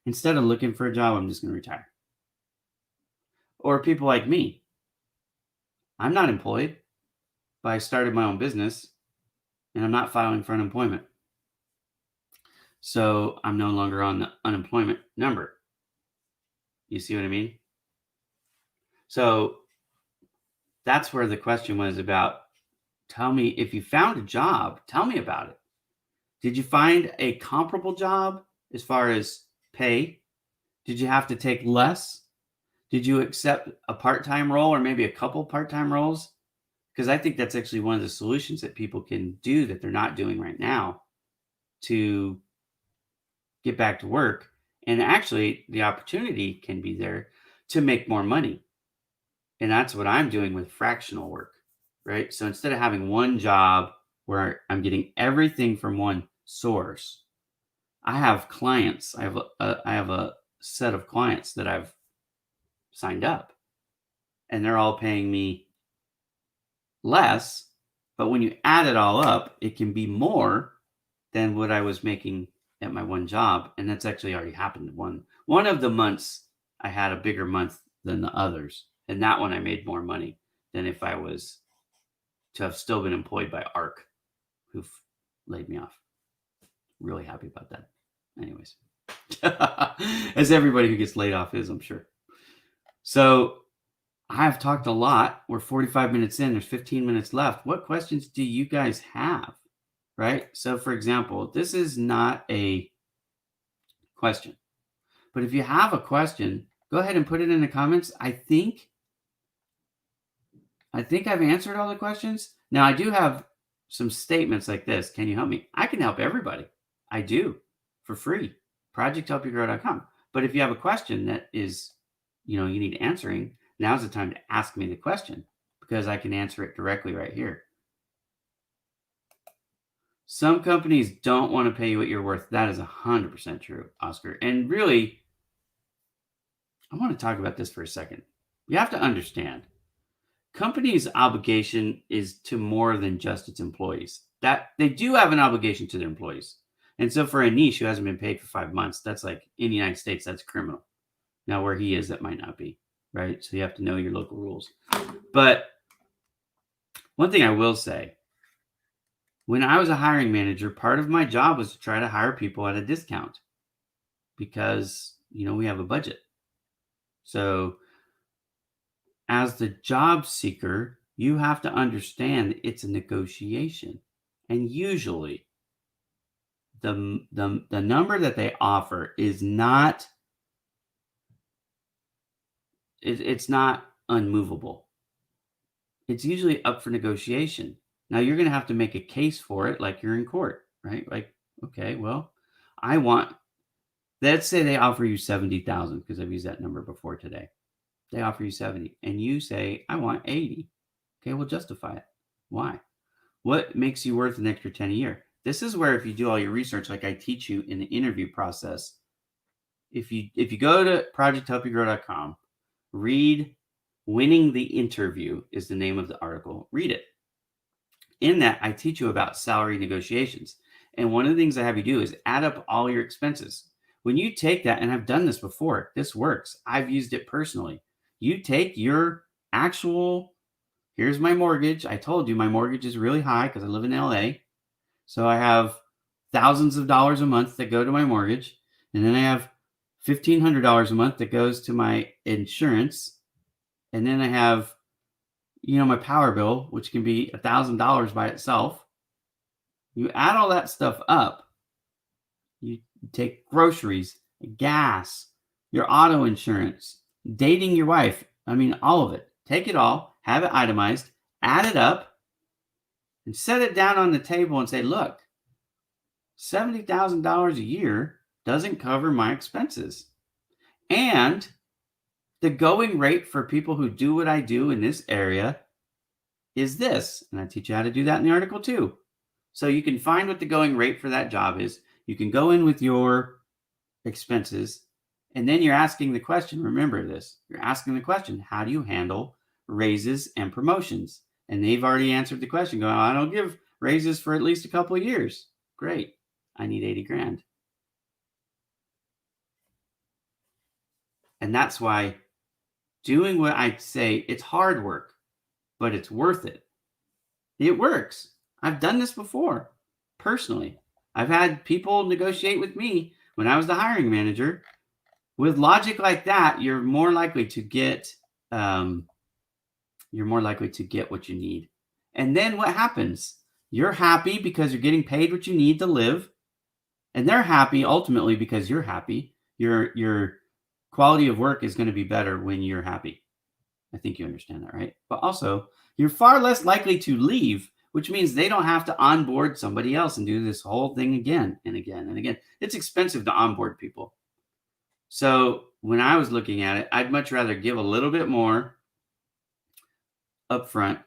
Instead of looking for a job, I'm just going to retire. Or people like me. I'm not employed, but I started my own business and I'm not filing for unemployment. So I'm no longer on the unemployment number. You see what I mean? So that's where the question was about. Tell me, if you found a job, tell me about it. Did you find a comparable job as far as pay? Did you have to take less? Did you accept a part-time role or maybe a couple part-time roles? Because I think that's actually one of the solutions that people can do that they're not doing right now to get back to work. And actually, the opportunity can be there to make more money. And that's what I'm doing with fractional work, right? So instead of having one job where I'm getting everything from one source, I have clients. I have a set of clients that I've signed up, and they're all paying me less. But when you add it all up, it can be more than what I was making at my one job. And that's actually already happened. One of the months I had a bigger month than the others. And that one I made more money than if I was to have still been employed by ARC, who've laid me off. Really happy about that. Anyways, as everybody who gets laid off is, I'm sure. So I've talked a lot. We're 45 minutes in. There's 15 minutes left. What questions do you guys have? Right? So, for example, this is not a question, but if you have a question, go ahead and put it in the comments. I think I've answered all the questions. Now, I do have some statements like this. Can you help me? I can help everybody. I do for free. ProjectHelpYouGrow.com. But if you have a question that is, you need answering, now's the time to ask me the question, because I can answer it directly right here. Some companies don't want to pay you what you're worth. That is 100% true, Oscar. And really, I want to talk about this for a second. You have to understand, companies' obligation is to more than just its employees. that they do have an obligation to their employees. And so for a niche who hasn't been paid for 5 months, that's like in the United States, that's criminal. Now where he is, that might not be, right? So you have to know your local rules. But one thing I will say, when I was a hiring manager, part of my job was to try to hire people at a discount because, we have a budget. So as the job seeker, you have to understand it's a negotiation. And usually the number that they offer is not it's not unmovable. It's usually up for negotiation. Now you're going to have to make a case for it like you're in court, right? Like, okay, well, let's say they offer you 70,000 because I've used that number before today. They offer you 70 and you say, I want 80. Okay, well, justify it. Why? What makes you worth an extra 10 a year? This is where if you do all your research, like I teach you in the interview process, if you go to projecthelpyougrow.com, read Winning the Interview is the name of the article. Read it. In that, I teach you about salary negotiations. And one of the things I have you do is add up all your expenses. When you take that, and I've done this before, this works. I've used it personally. You take your actual, here's my mortgage. I told you my mortgage is really high because I live in LA. So I have thousands of dollars a month that go to my mortgage. And then I have $1,500 a month that goes to my insurance. And then I have, my power bill, which can be $1,000 by itself. You add all that stuff up. You take groceries, gas, your auto insurance, dating your wife. All of it. Take it all, have it itemized, add it up, and set it down on the table and say, look, $70,000 a year doesn't cover my expenses. And the going rate for people who do what I do in this area is this. And I teach you how to do that in the article too. So you can find what the going rate for that job is. You can go in with your expenses, and then you're asking the question. Remember this. You're asking the question, how do you handle raises and promotions? And they've already answered the question going, I don't give raises for at least a couple of years. Great. I need 80 grand. And that's why doing what I say, it's hard work, but it's worth it. It works. I've done this before, personally. I've had people negotiate with me when I was the hiring manager. With logic like that, you're more likely to get what you need. And then what happens? You're happy because you're getting paid what you need to live, and they're happy ultimately because you're happy. Your quality of work is going to be better when you're happy. I think you understand that, right? But also, you're far less likely to leave, which means they don't have to onboard somebody else and do this whole thing again and again and again. It's expensive to onboard people. So when I was looking at it, I'd much rather give a little bit more upfront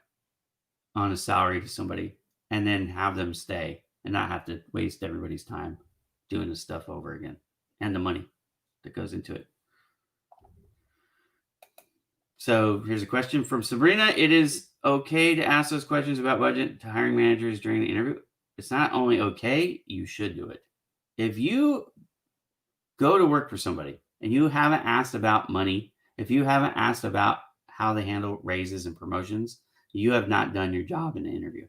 on a salary to somebody and then have them stay and not have to waste everybody's time doing this stuff over again and the money that goes into it. So here's a question from Sabrina. It is okay to ask those questions about budget to hiring managers during the interview. It's not only okay, you should do it. If you go to work for somebody and you haven't asked about money, if you haven't asked about how they handle raises and promotions, you have not done your job in the interview.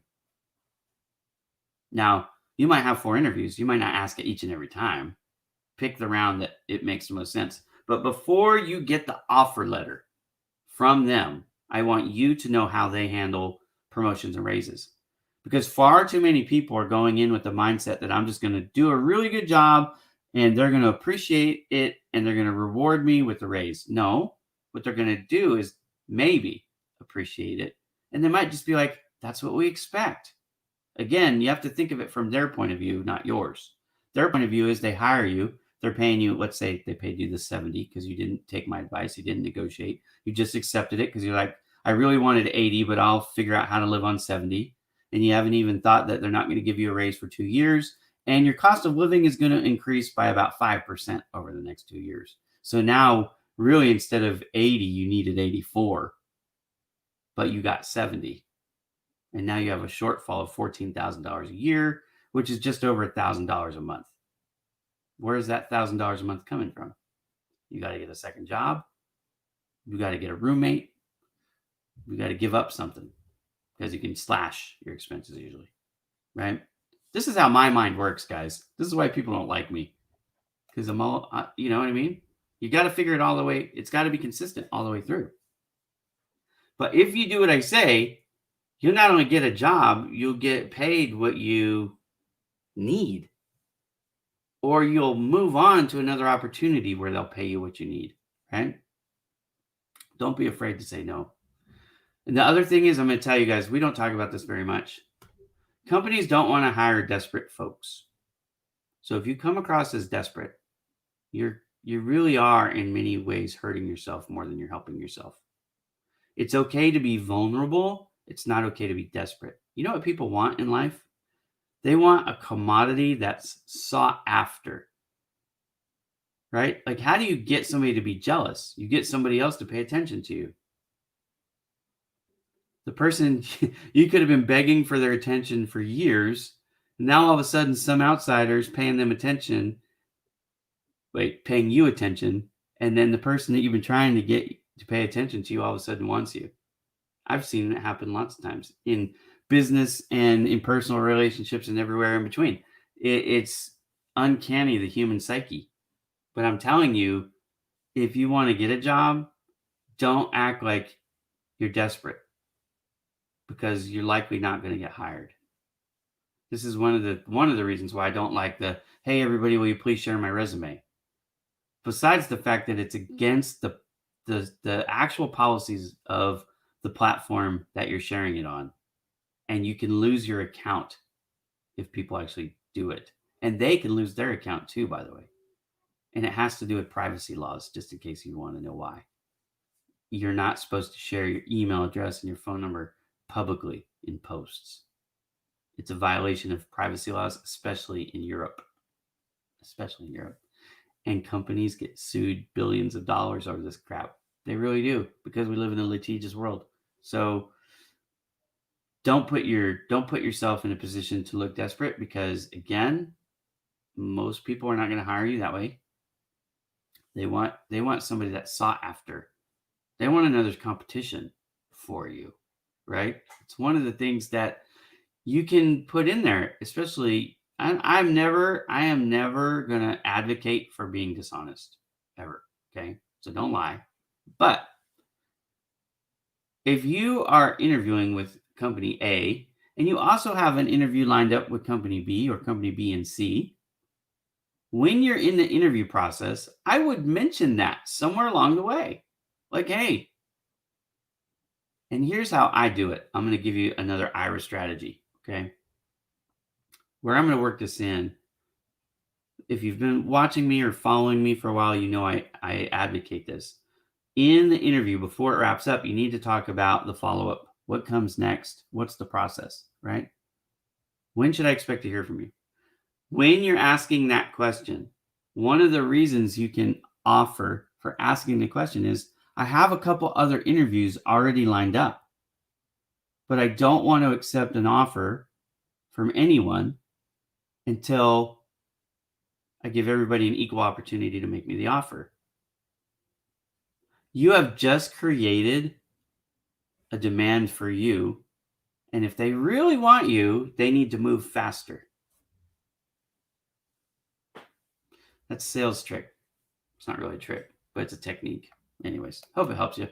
Now, you might have 4 interviews. You might not ask it each and every time. Pick the round that it makes the most sense. But before you get the offer letter from them, I want you to know how they handle promotions and raises. Because far too many people are going in with the mindset that I'm just going to do a really good job and they're going to appreciate it and they're going to reward me with a raise. No, what they're going to do is maybe appreciate it. And they might just be like, that's what we expect. Again, you have to think of it from their point of view, not yours. Their point of view is they hire you. They're paying you, let's say they paid you the 70 because you didn't take my advice. You didn't negotiate. You just accepted it because you're like, I really wanted 80, but I'll figure out how to live on 70. And you haven't even thought that they're not going to give you a raise for 2 years. And your cost of living is going to increase by about 5% over the next 2 years. So now, really, instead of 80, you needed 84, but you got 70. And now you have a shortfall of $14,000 a year, which is just over $1,000 a month. Where is that $1,000 a month coming from? You got to get a second job. You got to get a roommate. You got to give up something because you can slash your expenses usually, right? This is how my mind works, guys. This is why people don't like me, because I'm all, you know what I mean? You got to figure it all the way. It's got to be consistent all the way through. But if you do what I say, you'll not only get a job, you'll get paid what you need, or you'll move on to another opportunity where they'll pay you what you need, right? Don't be afraid to say no. And the other thing is, I'm going to tell you guys, we don't talk about this very much. Companies don't want to hire desperate folks. So if you come across as desperate, you really are in many ways hurting yourself more than you're helping yourself. It's okay to be vulnerable. It's not okay to be desperate. You know what people want in life? They want a commodity that's sought after, right? Like, how do you get somebody to be jealous? You get somebody else to pay attention to you. The person you could have been begging for their attention for years. Now all of a sudden, some outsiders paying them attention, paying you attention, and then the person that you've been trying to get to pay attention to you all of a sudden wants you. I've seen it happen lots of times in business and in personal relationships and everywhere in between. It's uncanny, the human psyche. But I'm telling you, if you want to get a job, don't act like you're desperate, because you're likely not going to get hired. This is one of the reasons why I don't like the, hey, everybody, will you please share my resume? Besides the fact that it's against the actual policies of the platform that you're sharing it on. And you can lose your account if people actually do it. And they can lose their account too, by the way. And it has to do with privacy laws, just in case you want to know why. You're not supposed to share your email address and your phone number publicly in posts. It's a violation of privacy laws, especially in Europe. And companies get sued billions of dollars over this crap. They really do, because we live in a litigious world. So don't put yourself in a position to look desperate, because again, most people are not going to hire you that way. They want somebody that's sought after. They want another competition for you, right? It's one of the things that you can put in there, especially I am never going to advocate for being dishonest ever, okay? So don't lie. But if you are interviewing with company A and you also have an interview lined up with company B or company B and C, when you're in the interview process, I would mention that somewhere along the way. Like, hey, and here's how I do it. I'm going to give you another IRA strategy, okay? Where I'm going to work this in. If you've been watching me or following me for a while, you know I advocate this. In the interview, before it wraps up, you need to talk about the follow-up. What comes next? What's the process, right? When should I expect to hear from you? When you're asking that question, one of the reasons you can offer for asking the question is, I have a couple other interviews already lined up, but I don't want to accept an offer from anyone until I give everybody an equal opportunity to make me the offer. You have just created a demand for you. And if they really want you, they need to move faster. That's a sales trick. It's not really a trick, but it's a technique. Anyways, hope it helps you.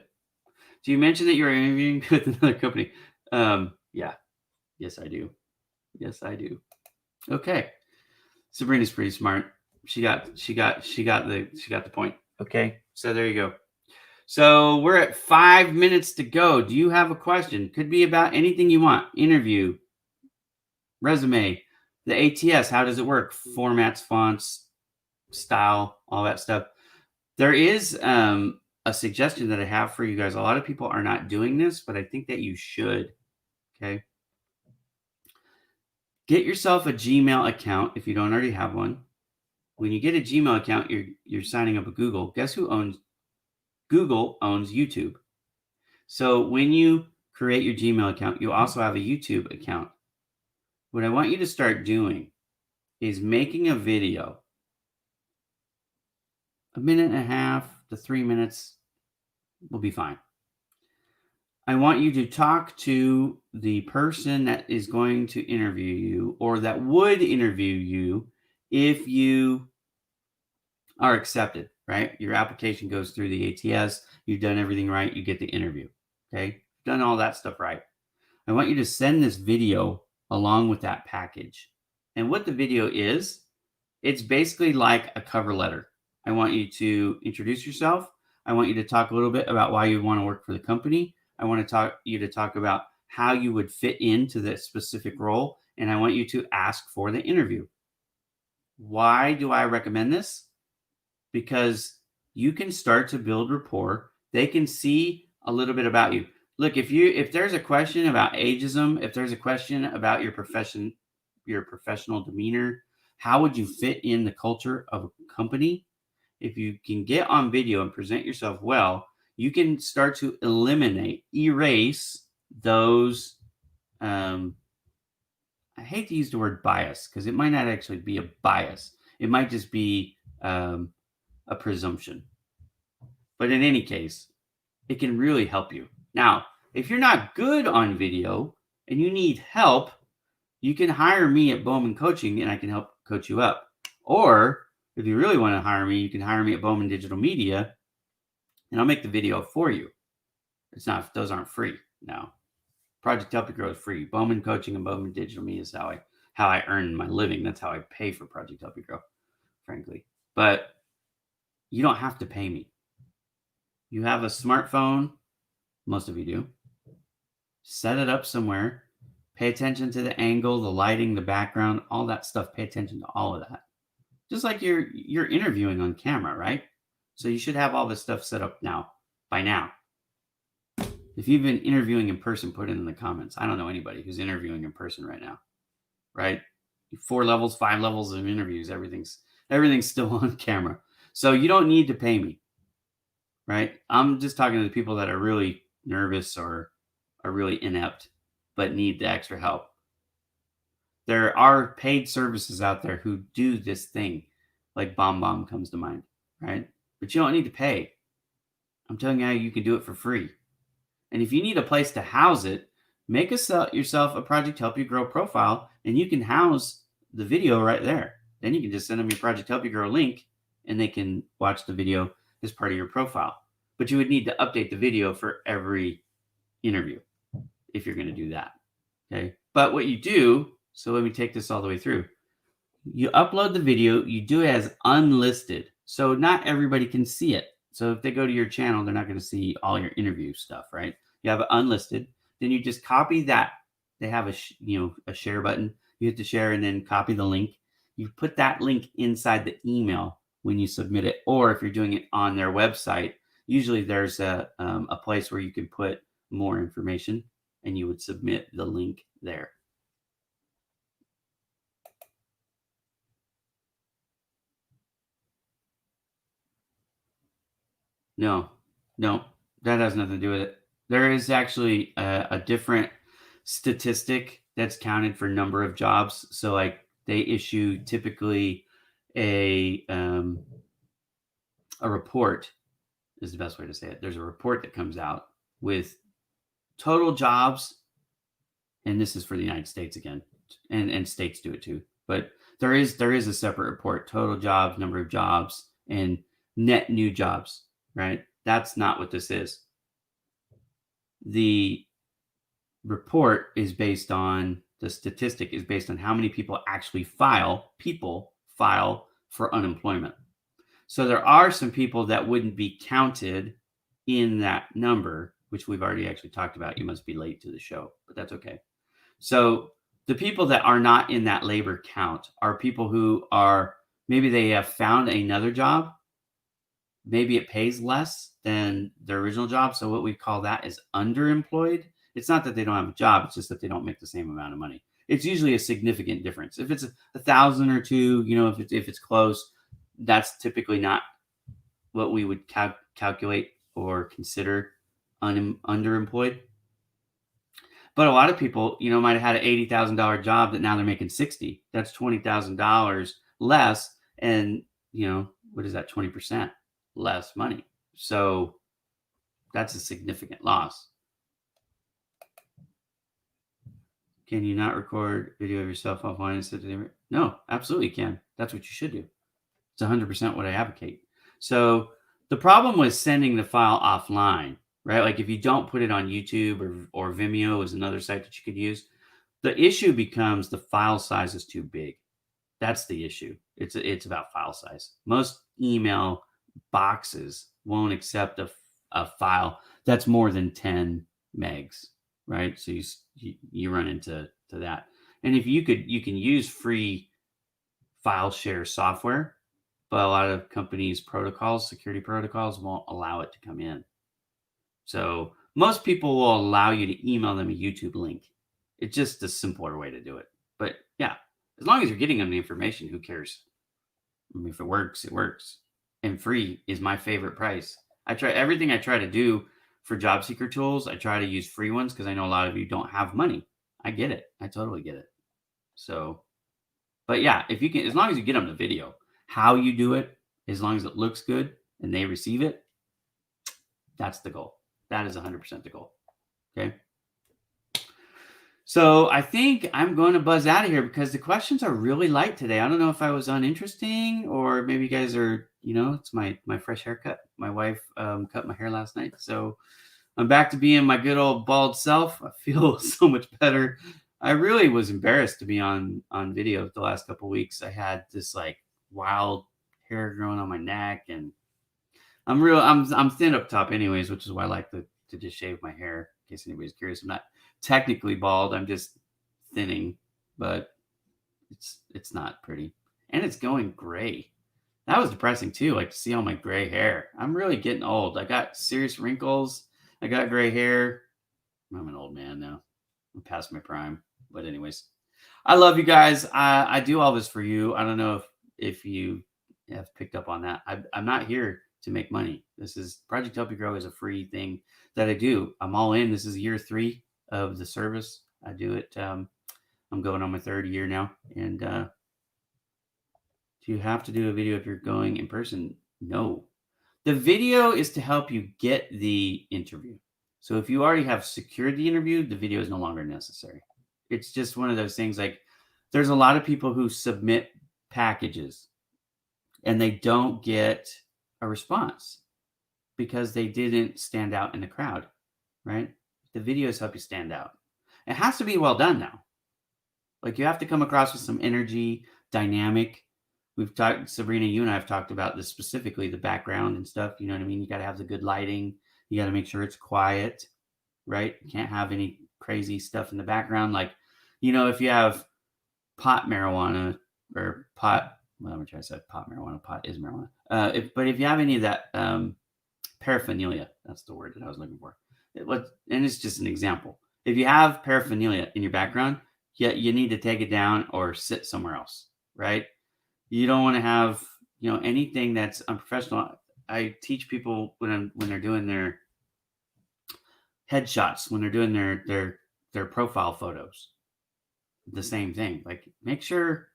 Do you mention that you're interviewing with another company? Yeah. Yes, I do. Okay. Sabrina's pretty smart. She got the point. Okay. So there you go. So we're at 5 minutes to go. Do you have a question? Could be about anything you want. Interview, resume, the ATS, how does it work? Formats, fonts, style, all that stuff. There is a suggestion that I have for you guys. A lot of people are not doing this, but I think that you should. Okay. Get yourself a Gmail account if you don't already have one. When you get a Gmail account, you're signing up with Google. Guess who owns Google owns YouTube. So when you create your Gmail account. You also have a YouTube account. What I want you to start doing is making a video, a minute and a half to 3 minutes will be fine. I want you to talk to the person that is going to interview you or that would interview you if you are accepted, right? Your application goes through the ATS, you've done everything right, you get the interview, okay? Done all that stuff right. I want you to send this video along with that package. And what the video is, it's basically like a cover letter. I want you to introduce yourself. I want you to talk a little bit about why you want to work for the company. I want you to talk about how you would fit into that specific role. And I want you to ask for the interview. Why do I recommend this? Because you can start to build rapport. They can see a little bit about you. Look, if there's a question about ageism, if there's a question about your profession, your professional demeanor, how would you fit in the culture of a company? If you can get on video and present yourself well, you can start to erase those. I hate to use the word bias because it might not actually be a bias. It might just be a presumption. But in any case, it can really help you. Now, if you're not good on video and you need help, you can hire me at Bowman Coaching and I can help coach you up. Or if you really want to hire me, you can hire me at Bowman Digital Media and I'll make the video for you. Those aren't free now. Project Help You Grow is free. Bowman Coaching and Bowman Digital Media is how I earn my living. That's how I pay for Project Help You Grow, frankly. But you don't have to pay me. You have a smartphone, most of you do. Set it up somewhere. Pay attention to the angle, the lighting, the background, all that stuff. Pay attention to all of that. Just like you're interviewing on camera, right? So you should have all this stuff set up by now. If you've been interviewing in person, put it in the comments. I don't know anybody who's interviewing in person right now, right? 4 levels, 5 levels of interviews. Everything's still on camera. So you don't need to pay me, right? I'm just talking to the people that are really nervous or are really inept, but need the extra help. There are paid services out there who do this thing, like BombBomb comes to mind, right? But you don't need to pay. I'm telling you how you can do it for free. And if you need a place to house it, make yourself a Project Help You Grow profile, and you can house the video right there. Then you can just send them your Project Help You Grow link, and they can watch the video as part of your profile. But you would need to update the video for every interview if you're going to do that. Okay. But what you do, so let me take this all the way through. You upload the video, you do it as unlisted. So not everybody can see it. So if they go to your channel, they're not going to see all your interview stuff, right? You have it unlisted. Then you just copy that. They have a share button. You hit the share and then copy the link. You put that link inside the email when you submit it. Or if you're doing it on their website, usually there's a place where you can put more information and you would submit the link there. No, that has nothing to do with it. There is actually a different statistic that's counted for number of jobs. So like they issue typically a report is the best way to say it. There's a report that comes out with total jobs, and this is for the United States again, and states do it too. But there is a separate report: total jobs, number of jobs, and net new jobs. Right? That's not what this is. The report is based on the statistic is based on how many people actually file for unemployment. So there are some people that wouldn't be counted in that number, which we've already actually talked about. You must be late to the show, but that's okay. So the people that are not in that labor count are people who are maybe they have found another job. Maybe it pays less than their original job. So what we call that is underemployed. It's not that they don't have a job. It's just that they don't make the same amount of money. It's usually a significant difference. If it's 1,000 or 2, if it's close, that's typically not what we would calculate or consider underemployed. But a lot of people, might have had an $80,000 job that now they're making 60. That's $20,000 less. And, what is that? 20% less money. So that's a significant loss. Can you not record video of yourself offline and send it to? No, absolutely you can. That's what you should do. It's 100% what I advocate. So the problem with sending the file offline, right? Like if you don't put it on YouTube or Vimeo is another site that you could use. The issue becomes the file size is too big. That's the issue. It's about file size. Most email boxes won't accept a file that's more than 10 megs, right? So you run into that. And if you can use free file share software, but a lot of companies' protocols, security protocols, won't allow it to come in. So most people will allow you to email them a YouTube link. It's just a simpler way to do it. But yeah, as long as you're getting them the information, who cares? I mean, if it works, it works. And free is my favorite price. I try everything I try to do for job seeker tools. I try to use free ones because I know a lot of you don't have money. I get it. I totally get it. So, but yeah, if you can, as long as you get them the video, how you do it, as long as it looks good and they receive it, that's the goal. That is 100% the goal. Okay. So I think I'm going to buzz out of here because the questions are really light today. I don't know if I was uninteresting or maybe you guys are, it's my fresh haircut. My wife cut my hair last night. So I'm back to being my good old bald self. I feel so much better. I really was embarrassed to be on video the last couple of weeks. I had this like wild hair growing on my neck and I'm thin up top anyways, which is why I like to just shave my hair in case anybody's curious. I'm not technically bald. I'm just thinning, but it's not pretty. And it's going gray. That was depressing too, like to see all my gray hair. I'm really getting old. I got serious wrinkles. I got gray hair. I'm an old man now. I'm past my prime. But anyways, I love you guys. I do all this for you. I don't know if you have picked up on that. I'm not here to make money. This is Project Help You Grow is a free thing that I do. I'm all in. This is year 3 of the service. I do it. I'm going on my 3rd year now. And do you have to do a video if you're going in person? No. The video is to help you get the interview. So if you already have secured the interview, the video is no longer necessary. It's just one of those things like there's a lot of people who submit packages and they don't get a response because they didn't stand out in the crowd, right? The videos help you stand out. It has to be well done now. Like you have to come across with some energy, dynamic. We've talked, Sabrina, you and I have talked about this specifically, the background and stuff. You know what I mean? You got to have the good lighting. You got to make sure it's quiet, right? You can't have any crazy stuff in the background. Like, if you have pot marijuana or pot, well, I'm trying to say pot marijuana. Pot is marijuana. But if you have any of that paraphernalia, that's the word that I was looking for. And it's just an example. If you have paraphernalia in your background, you need to take it down or sit somewhere else, right? You don't want to have, anything that's unprofessional. I teach people when they're doing their headshots, when they're doing their profile photos, the same thing. Like make sure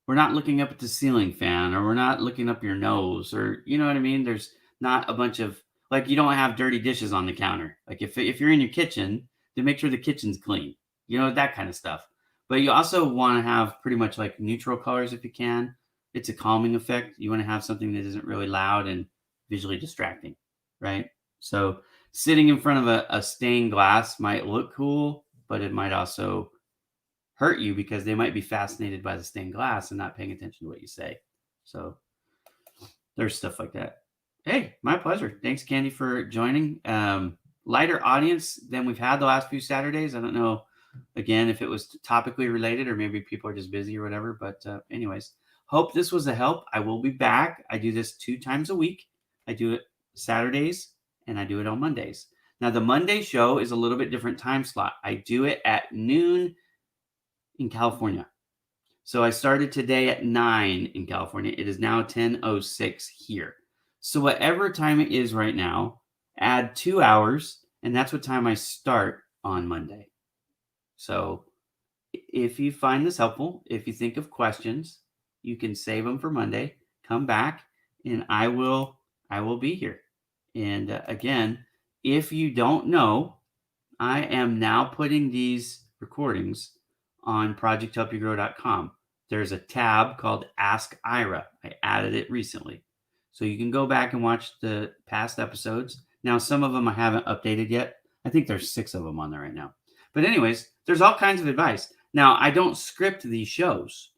we're not looking up at the ceiling fan or we're not looking up your nose or, you know what I mean? There's not a bunch of, like, you don't have dirty dishes on the counter. Like if you're in your kitchen, then make sure the kitchen's clean, that kind of stuff. But you also want to have pretty much like neutral colors if you can. It's a calming effect. You want to have something that isn't really loud and visually distracting, right? So sitting in front of a stained glass might look cool, but it might also hurt you because they might be fascinated by the stained glass and not paying attention to what you say. So there's stuff like that. Hey, my pleasure. Thanks, Candy, for joining. Lighter audience than we've had the last few Saturdays. I don't know, again, if it was topically related or maybe people are just busy or whatever. But anyways, hope this was a help. I will be back. I do this 2 times a week. I do it Saturdays and I do it on Mondays. Now, the Monday show is a little bit different time slot. I do it at noon in California. So I started today at 9 in California. It is now 10:06 here. So whatever time it is right now, add 2 hours, and that's what time I start on Monday. So if you find this helpful, if you think of questions, you can save them for Monday. Come back, and I will be here. And again, if you don't know, I am now putting these recordings on projecthelpyougrow.com. There's a tab called Ask Ira. I added it recently. So you can go back and watch the past episodes. Now, some of them I haven't updated yet. I think there's 6 of them on there right now. But anyways, there's all kinds of advice. Now, I don't script these shows.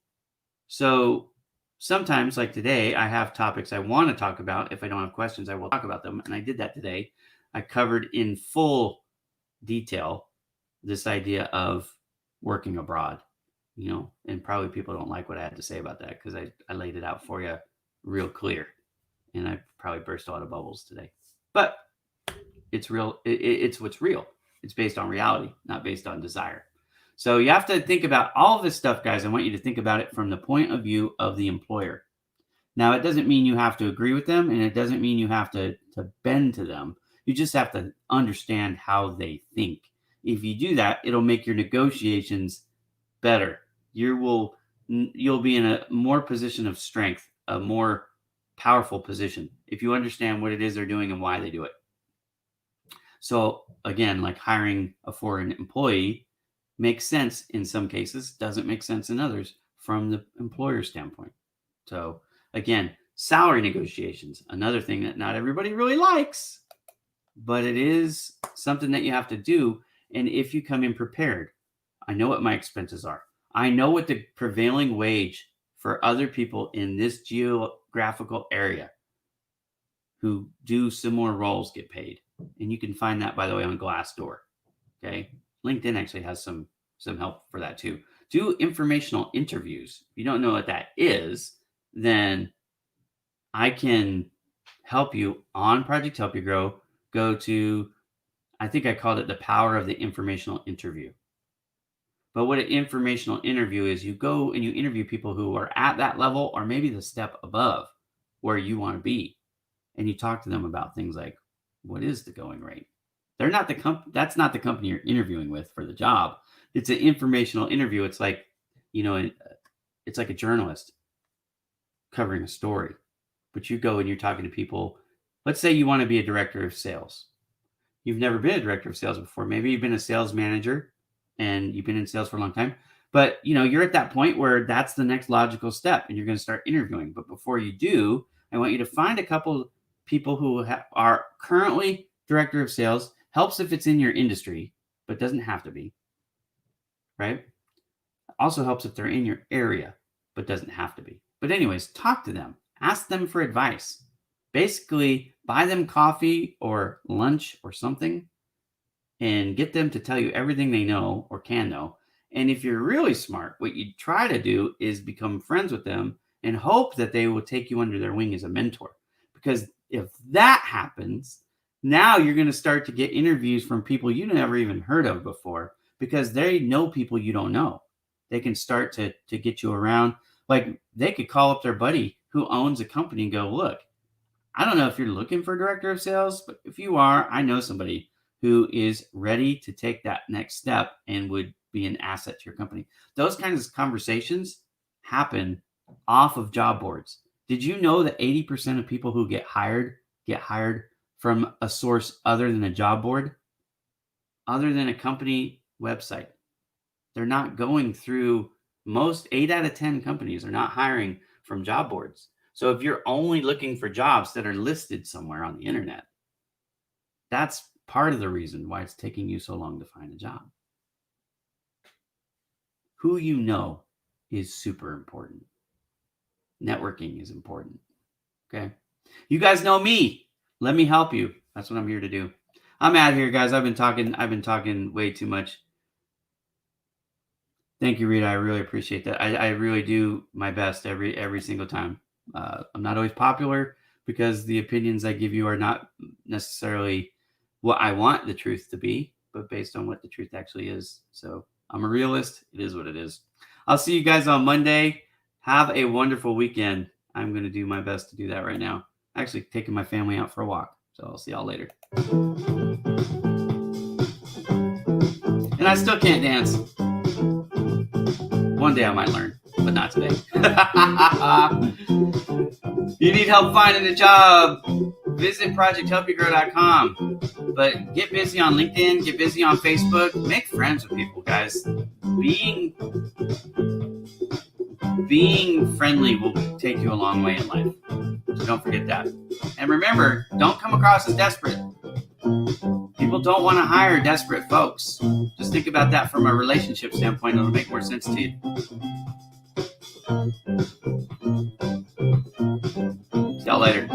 So sometimes, like today, I have topics I want to talk about. If I don't have questions, I will talk about them. And I did that today. I covered in full detail this idea of working abroad, and probably people don't like what I had to say about that because I laid it out for you real clear. And I probably burst a lot of bubbles today. But it's real. It's what's real. It's based on reality, not based on desire. So you have to think about all of this stuff, guys. I want you to think about it from the point of view of the employer. Now, it doesn't mean you have to agree with them, and it doesn't mean you have to bend to them. You just have to understand how they think. If you do that, it'll make your negotiations better. You'll be in a more position of strength, a more powerful position, if you understand what it is they're doing and why they do it. So again, like hiring a foreign employee makes sense in some cases, doesn't make sense in others from the employer standpoint. So again, salary negotiations, another thing that not everybody really likes, but it is something that you have to do. And if you come in prepared, I know what my expenses are. I know what the prevailing wage for other people in this geographical area who do similar roles get paid. And you can find that, by the way, on Glassdoor. Okay. LinkedIn actually has some help for that too. Do informational interviews. If you don't know what that is, then I can help you on Project Help You Grow. Go to, I think I called it the power of the informational interview. But what an informational interview is, you go and you interview people who are at that level or maybe the step above where you want to be. And you talk to them about things like, what is the going rate? They're not that's not the company you're interviewing with for the job. It's an informational interview. It's like, it's like a journalist covering a story. But you go and you're talking to people. Let's say you want to be a director of sales. You've never been a director of sales before. Maybe you've been a sales manager and you've been in sales for a long time. But, you're at that point where that's the next logical step and you're going to start interviewing. But before you do, I want you to find a couple people who are currently director of sales. Helps if it's in your industry, but doesn't have to be, right? Also helps if they're in your area, but doesn't have to be. But anyways, talk to them. Ask them for advice. Basically, buy them coffee or lunch or something and get them to tell you everything they know or can know. And if you're really smart, what you try to do is become friends with them and hope that they will take you under their wing as a mentor. Because if that happens, now you're going to start to get interviews from people you never even heard of before because they know people you don't know. They can start to get you around. Like they could call up their buddy who owns a company and go, look, I don't know if you're looking for a director of sales, but if you are, I know somebody who is ready to take that next step and would be an asset to your company. Those kinds of conversations happen off of job boards. Did you know that 80% of people who get hired from a source other than a job board, other than a company website? They're not going through, most 8 out of 10 companies are not hiring from job boards. So if you're only looking for jobs that are listed somewhere on the internet, that's part of the reason why it's taking you so long to find a job. Who you know is super important. Networking is important. Okay. You guys know me. Let me help you. That's what I'm here to do. I'm out of here, guys. I've been talking way too much. Thank you, Rita. I really appreciate that. I really do my best every single time. I'm not always popular because the opinions I give you are not necessarily what I want the truth to be, but based on what the truth actually is. So I'm a realist. It is what it is. I'll see you guys on Monday. Have a wonderful weekend. I'm going to do my best to do that right now. Actually taking my family out for a walk. So I'll see y'all later. And I still can't dance. One day I might learn, but not today. You need help finding a job, visit projecthelpyougrow.com. But get busy on LinkedIn, get busy on Facebook, make friends with people, guys. Being friendly will take you a long way in life. So don't forget that. And remember, don't come across as desperate. People don't want to hire desperate folks. Just think about that from a relationship standpoint. It'll make more sense to you. See y'all later.